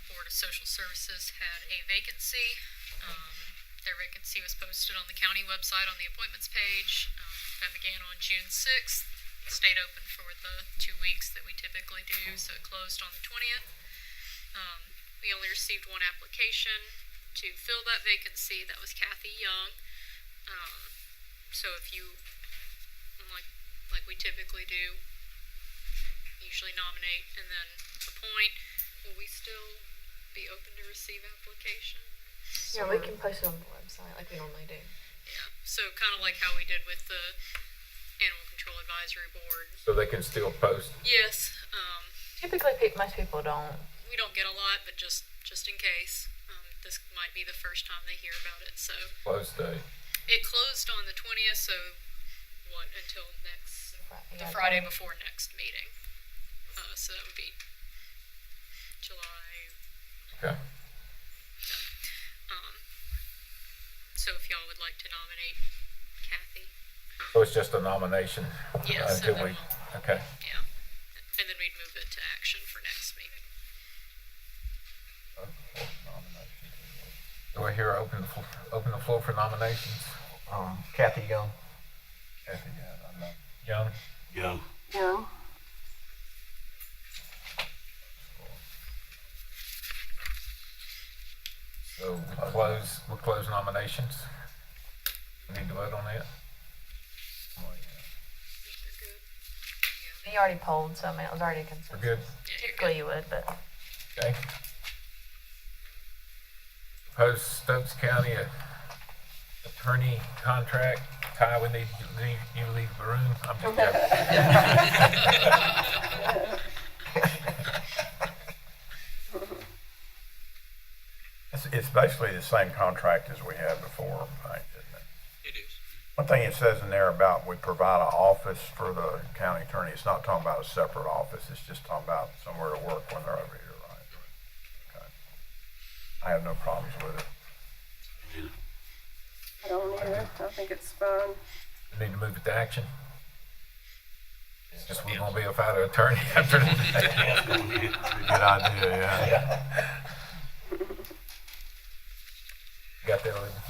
Board of Social Services had a vacancy. Their vacancy was posted on the county website on the appointments page. That began on June 6th. It stayed open for the 2 weeks that we typically do, so it closed on the 20th. We only received one application to fill that vacancy. That was Kathy Young. So if you, like we typically do, usually nominate and then appoint, will we still be open to receive applications? Yeah, we can post it on the website like we normally do. Yeah, so kind of like how we did with the Animal Control Advisory Board. So they can still post. Yes. Typically, most people don't. We don't get a lot, but just in case. This might be the first time they hear about it, so. Close day. It closed on the 20th, so until the Friday before next meeting. So that would be July. Okay. So if y'all would like to nominate Kathy. So it's just a nomination? Yes. Until we, okay. Yeah. And then we'd move it to action for next meeting. Do I hear open the floor for nominations? Kathy Young. Young? Young. Young. So we'll close nominations. We need to vote on that? He already polled, so it was already a consensus. We're good? Typically you would, but. Okay. Proposed Stokes County attorney contract. Ty, we need you to leave the room. I'm just It's basically the same contract as we had before, right, isn't it? It is. One thing it says in there about we provide an office for the county attorney, it's not talking about a separate office, it's just talking about somewhere to work when they're over here, right? I have no problems with it. I don't either. I think it's fun. We need to move it to action. It's just we're gonna be without an attorney after today. Good idea, yeah. Got that, Olivia?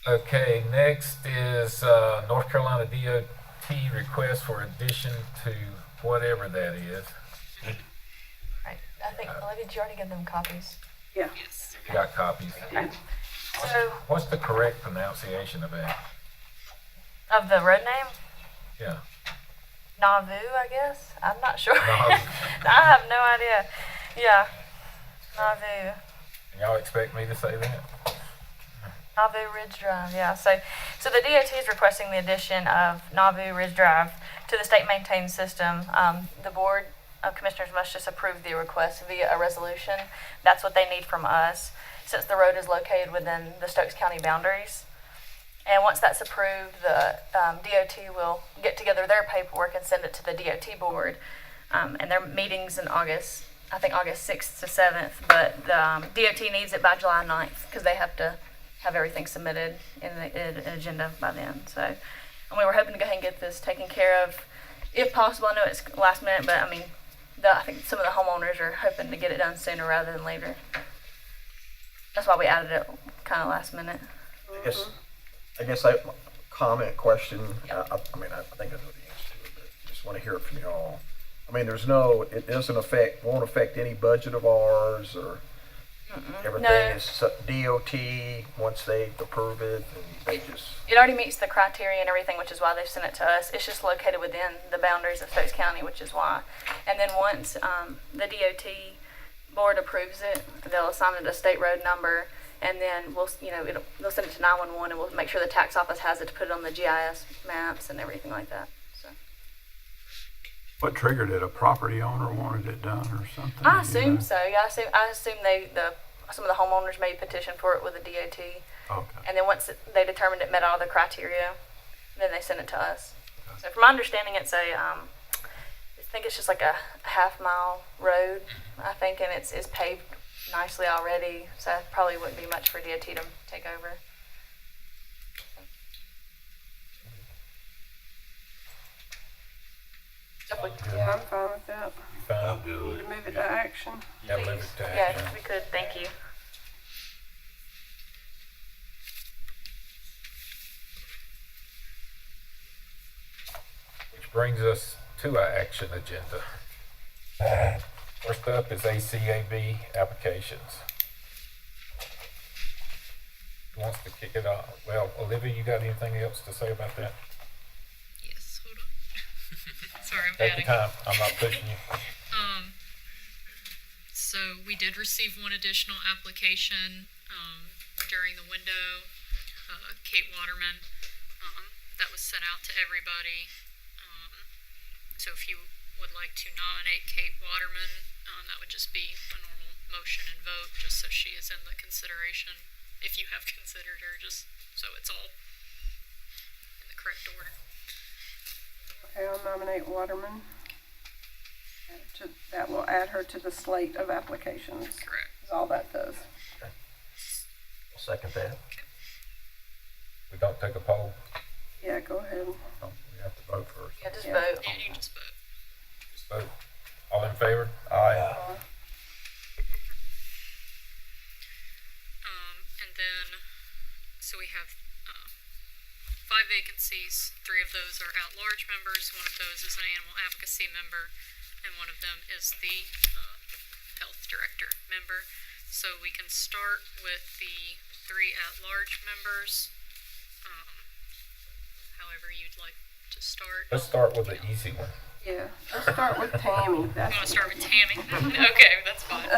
Okay, next is North Carolina DOT request for addition to whatever that is. Right. I think, Olivia, did you already give them copies? Yeah. You got copies. Okay. So, What's the correct pronunciation of that? of the road name? Yeah. Nauvoo, I guess? I'm not sure. Nauvoo. I have no idea. Yeah. Nauvoo. Y'all expect me to say that? Nauvoo Ridge Drive, yeah. So the DOT is requesting the addition of Nauvoo Ridge Drive to the state maintained system. The Board of Commissioners must just approve the request via a resolution. That's what they need from us, since the road is located within the Stokes County boundaries. And once that's approved, the DOT will get together their paperwork and send it to the DOT board. And their meetings in August, I think August 6th to 7th, but the DOT needs it by July 9th because they have to have everything submitted in the agenda by then. So, and we were hoping to go ahead and get this taken care of, if possible. I know it's last minute, but I mean, I think some of the homeowners are hoping to get it done sooner rather than later. That's why we added it kind of last minute. I guess I comment question. I mean, I think I know the answer to it, but just want to hear it from y'all. I mean, it won't affect any budget of ours or everything. No. Is DOT once they approve it and they just. It already meets the criteria and everything, which is why they've sent it to us. It's just located within the boundaries of Stokes County, which is why. And then once the DOT board approves it, they'll assign it a state road number, and then they'll send it to 911, and we'll make sure the tax office has it to put it on the GIS maps and everything like that. So. What triggered it? A property owner wanted it done or something? I assume so. Yeah, I assume some of the homeowners made petition for it with the DOT. Okay. And then once they determined it met all the criteria, then they sent it to us. So from my understanding, it's I think it's just like a half-mile road, I think, and it's paved nicely already, so it probably wouldn't be much for DOT to take over. Yeah, I'm fine with that. Fine. Need to move it to action. Yeah, move it to Yeah, action. if we could, thank you. Which brings us to our action agenda. First up is ACAB applications. Who wants to kick it off? Well, Olivia, you got anything else to say about that? Yes, hold on. Sorry, I'm Take your adding. time. I'm not pushing you. So we did receive one additional application during the window. Kate Waterman. That was sent out to everybody. So if you would like to nominate Kate Waterman, that would just be a normal motion and vote, just so she is in the consideration. If you have considered her, just so it's all in the correct order. Okay, I'll nominate Waterman. That will add her to the slate of applications. Correct. Is all that does. I'll second that. We don't take a poll. Yeah, go ahead. No, we have to vote first. Yeah, just Yeah. vote. Yeah, you just vote. Just vote. All in favor? Aye. And then, so we have 5 vacancies. 3 of those are at-large members. 1 of those is an animal advocacy member, and 1 of them is the health director member. So we can start with the 3 at-large members. However you'd like to start. Let's start with the easy one. Yeah, let's start with Tammy. You want to start with Tammy? Okay, that's fine.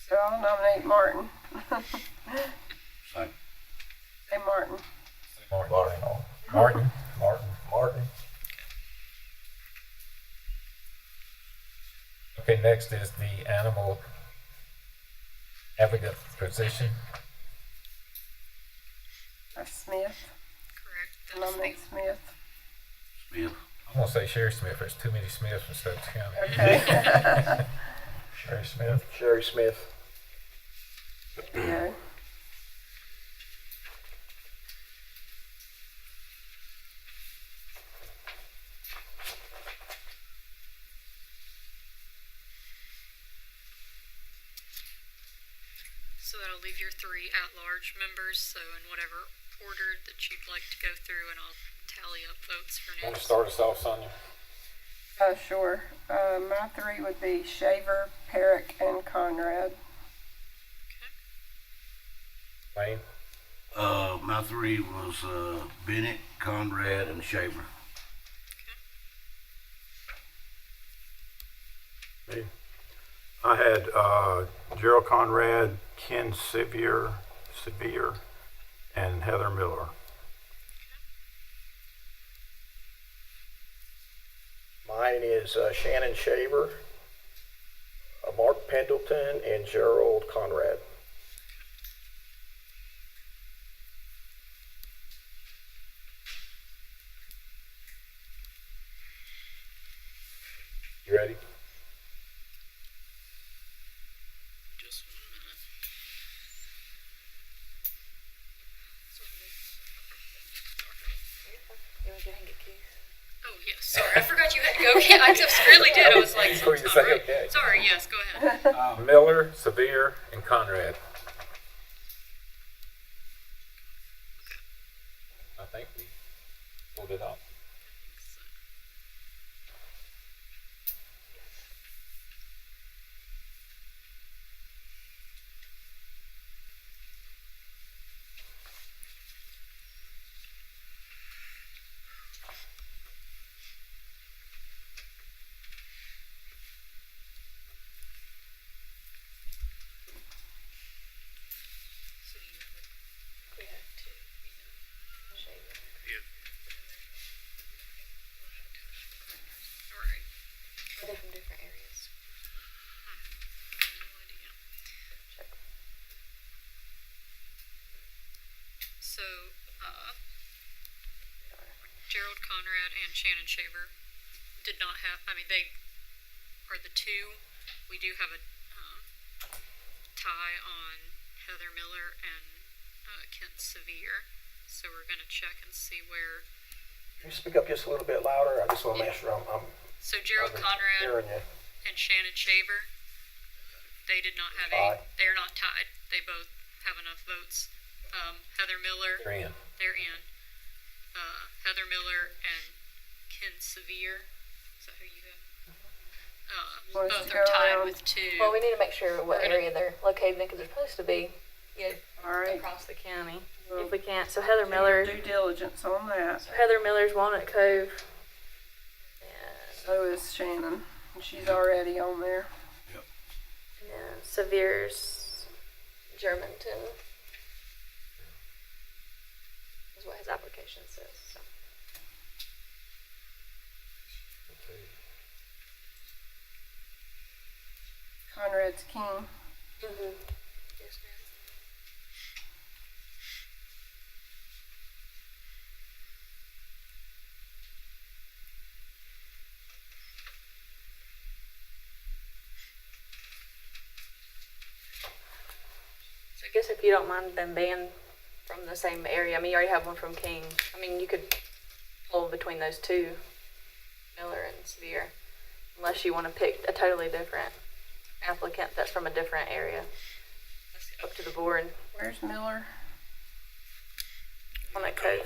So I'll nominate Martin. Second. Say Martin. Martin. Okay, next is the animal advocate position. Smith. Correct. Nominate Smith. Smith. I'm gonna say Sherry Smith. There's too many Smiths in Stokes County. Okay. Sherry Smith. Sherry Smith. Yeah. So that'll leave your 3 at-large members, so in whatever order that you'd like to go through, and I'll tally up votes for Want to next. start us off, Sonia? Sure. My 3 would be Shaver, Perrick, and Conrad. Wayne? My 3 was, Bennett, Conrad, and Shaver. Me. I had Gerald Conrad, Ken Sevier, and Heather Miller. Mine is Shannon Shaver, Mark Pendleton, and Gerald Conrad. You ready? Just 1 minute. You want to go ahead and get keys? Oh, yes, sorry, I forgot you had to go. Yeah, I just really did. I was like, Before you something's say not right. okay. Sorry, yes, go ahead. Miller, Sevier, and Conrad. I think we pulled it off. So you have it. We have 2. Shaver. Yeah. Alright. Are they from different areas? I have no idea. So, Gerald Conrad and Shannon Shaver did not have, I mean, they are the 2. We do have a tie on Heather Miller and Kent Sevier. So we're going to check and see where. Can you speak up just a little bit louder? I just want to make sure I'm So Gerald Conrad hearing you. and Shannon Shaver, they did not have Tie. they are not tied. They both have enough votes. Heather Miller, They're in. they're in. Heather Miller and Ken Sevier, is that who you have? Let's Both go are tied around. with 2. Well, we need to make sure what area they're located in because they're supposed to be Alright. across the county. Well, If we can't, so Heather do Miller. your due diligence on that. So Heather Miller's Walnut Cove. And So is Shannon. She's already on there. then Sevier's Germantown is what his application says. So. Conrad's King. Mm-hmm. Yes, ma'am. So I guess if you don't mind them being from the same area, I mean, you already have one from King. I mean, you could pull between those 2, Miller and Sevier, unless you want to pick a totally different applicant that's from a different area. That's up to the board. Where's Miller? On that code.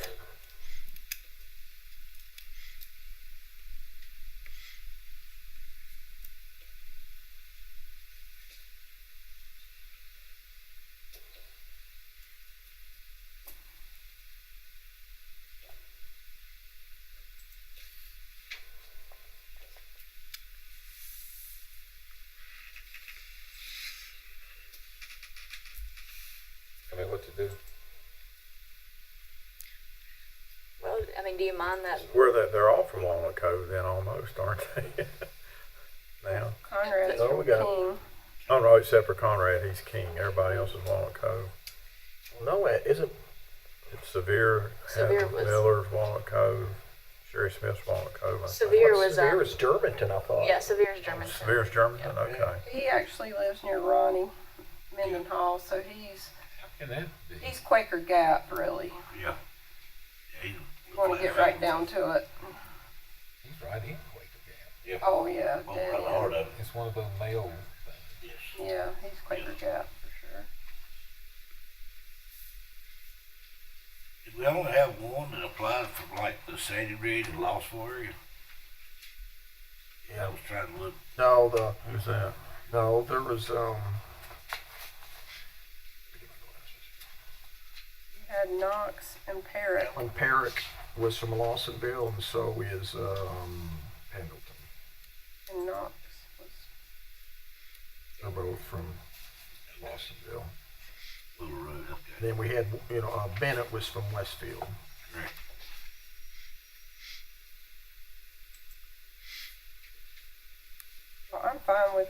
I mean, what to do? Well, I mean, do you mind that? They're all from Walnut Cove then almost, aren't they? Now. Conrad's Oh, from we got- King. Oh no, except for Conrad, he's King. Everybody else is Walnut Cove. No, it isn't. It's Sevier, Sevier Heather was- Miller's Walnut Cove, Sherry Smith's Walnut Cove. I think. Severe was, Severe was Durbanton, I thought. yeah, Severe's German. Severe's Germantown, okay. He actually lives near Ronnie Mendenhall, so How can that be? he's Quaker Gap, really. Yeah. Yeah, You want to get right down to it. He's right in Quaker Gap. Yeah. Oh, yeah, Oh, dead right, end. hard of it. It's one of those male things. Yes. Yeah, he's Quaker Gap for sure. Did we only have one that applied for like the Sandy Ridge and Lossville area? I was trying to look. No, Who's that? there was, You had Knox and Parrott. Alan Parrott was from Lawsonville, and so is, Pendleton. And Knox was, They're both from Lawsonville. Little Road, okay. Then we had, Bennett was from Westfield. Correct. well, I'm fine with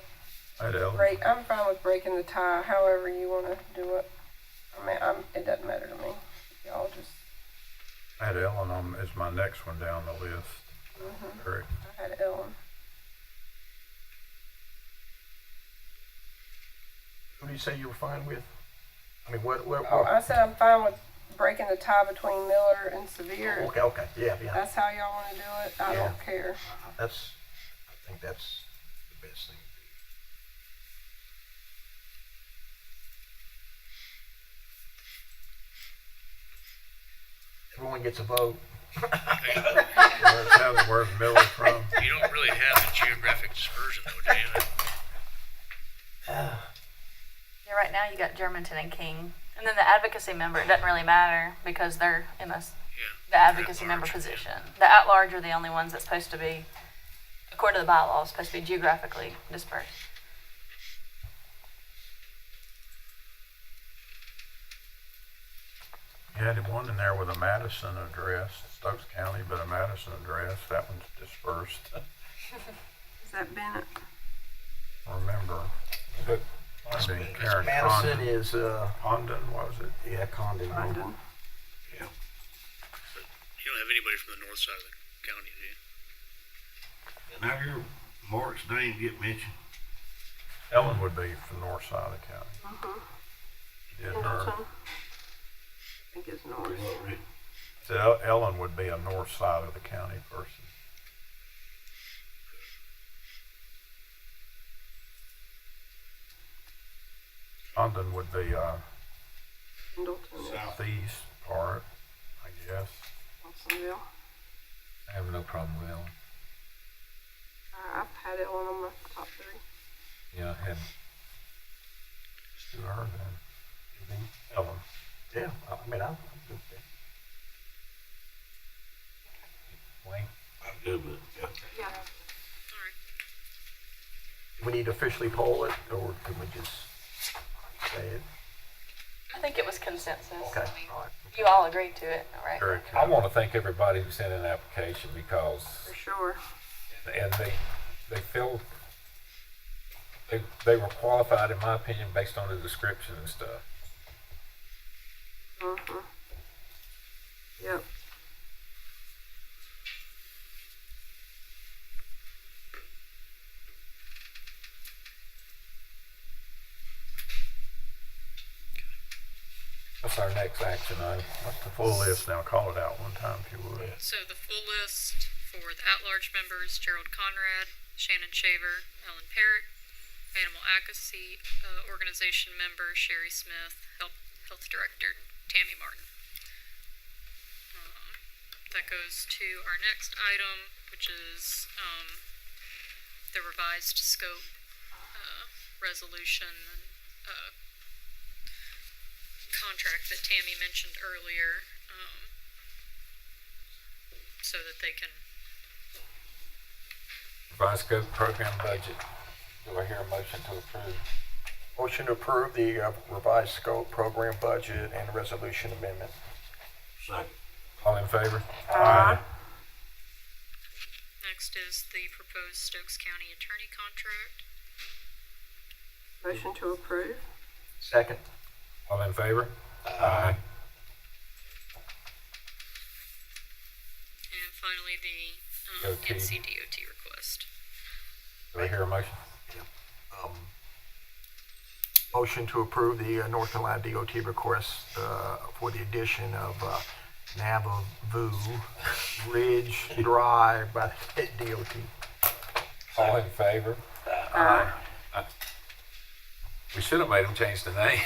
I'm fine with breaking the tie, however you want to do it. I mean, it doesn't matter to me. Y'all just, I had Ellen on as my next one down the list. Correct. I had Ellen. Who do you say you were fine with? I mean, what? Oh, I said I'm fine with breaking the tie between Miller and Sevier. Okay, yeah. That's how y'all want to do it. I Yeah. don't care. I think that's the best thing to do. Everyone gets a vote. That sounds where Miller from. You don't really have the geographic dispersion though, do you? Yeah, right now you got Germantown and King. And then the advocacy member, it doesn't really matter because they're in the advocacy member position. The at-large are the only ones that's supposed to be, according to the bylaws, supposed to be geographically dispersed. You had one in there with a Madison address, Stokes County, but a Madison address. That one's dispersed. Is that Bennett? Remember. But I mean, Karen Madison Condon. is, Condon, was it? yeah, Condon. London. You don't have anybody from the north side of the county, do you? And I hear Mark's name get mentioned. Ellen would be from the north side of the county. Did her. Pendleton. I think it's north. So Ellen would be a north side of the county person. Condon would be Pendleton. southeast part, I guess. Watsonville. I have no problem with Ellen. I've had Ellen on my top three. Yeah, I had. Let's do her then. Ellen. Yeah, I mean, I'm good with that. Wayne. I'm good with it. Yeah. Yeah. We need to officially poll it, or can we just say it? I think it was consensus. Okay, I mean, all right. you all agreed to it, right? Very I want to thank everybody who sent in an application because, For sure. and they feel they were qualified, in my opinion, based on the description and stuff. Yep. What's our next action item? What's the full list now? Call it out one time if you would. So the full list for the at-large members: Gerald Conrad, Shannon Shaver, Ellen Parrott, Animal Advocacy Organization member Sherry Smith, Health Director Tammy Martin. That goes to our next item, which is the revised scope resolution contract that Tammy mentioned earlier, so that they can. Revised scope program budget. Do I hear a motion to approve? Motion to approve the revised scope, program budget, and resolution amendment. Second. All in favor? Aye. Next is the proposed Stokes County attorney contract. Motion to approve. Second. All in favor? Aye. And finally the DOT. NCDOT request. Do I hear a motion? Motion to approve the North Carolina DOT request for the addition of Navavu Ridge Drive by the DOT. All in favor? We should have made them change the name.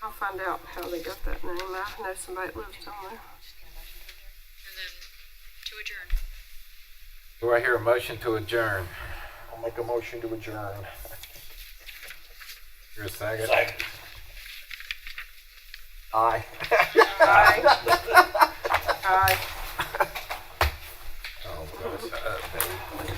I'll find out how they got that name. I know somebody that lives down there. And then to adjourn. Do I hear a motion to adjourn? I'll make a motion to adjourn. Here's a second. Aye. Aye. Aye. Oh, gosh.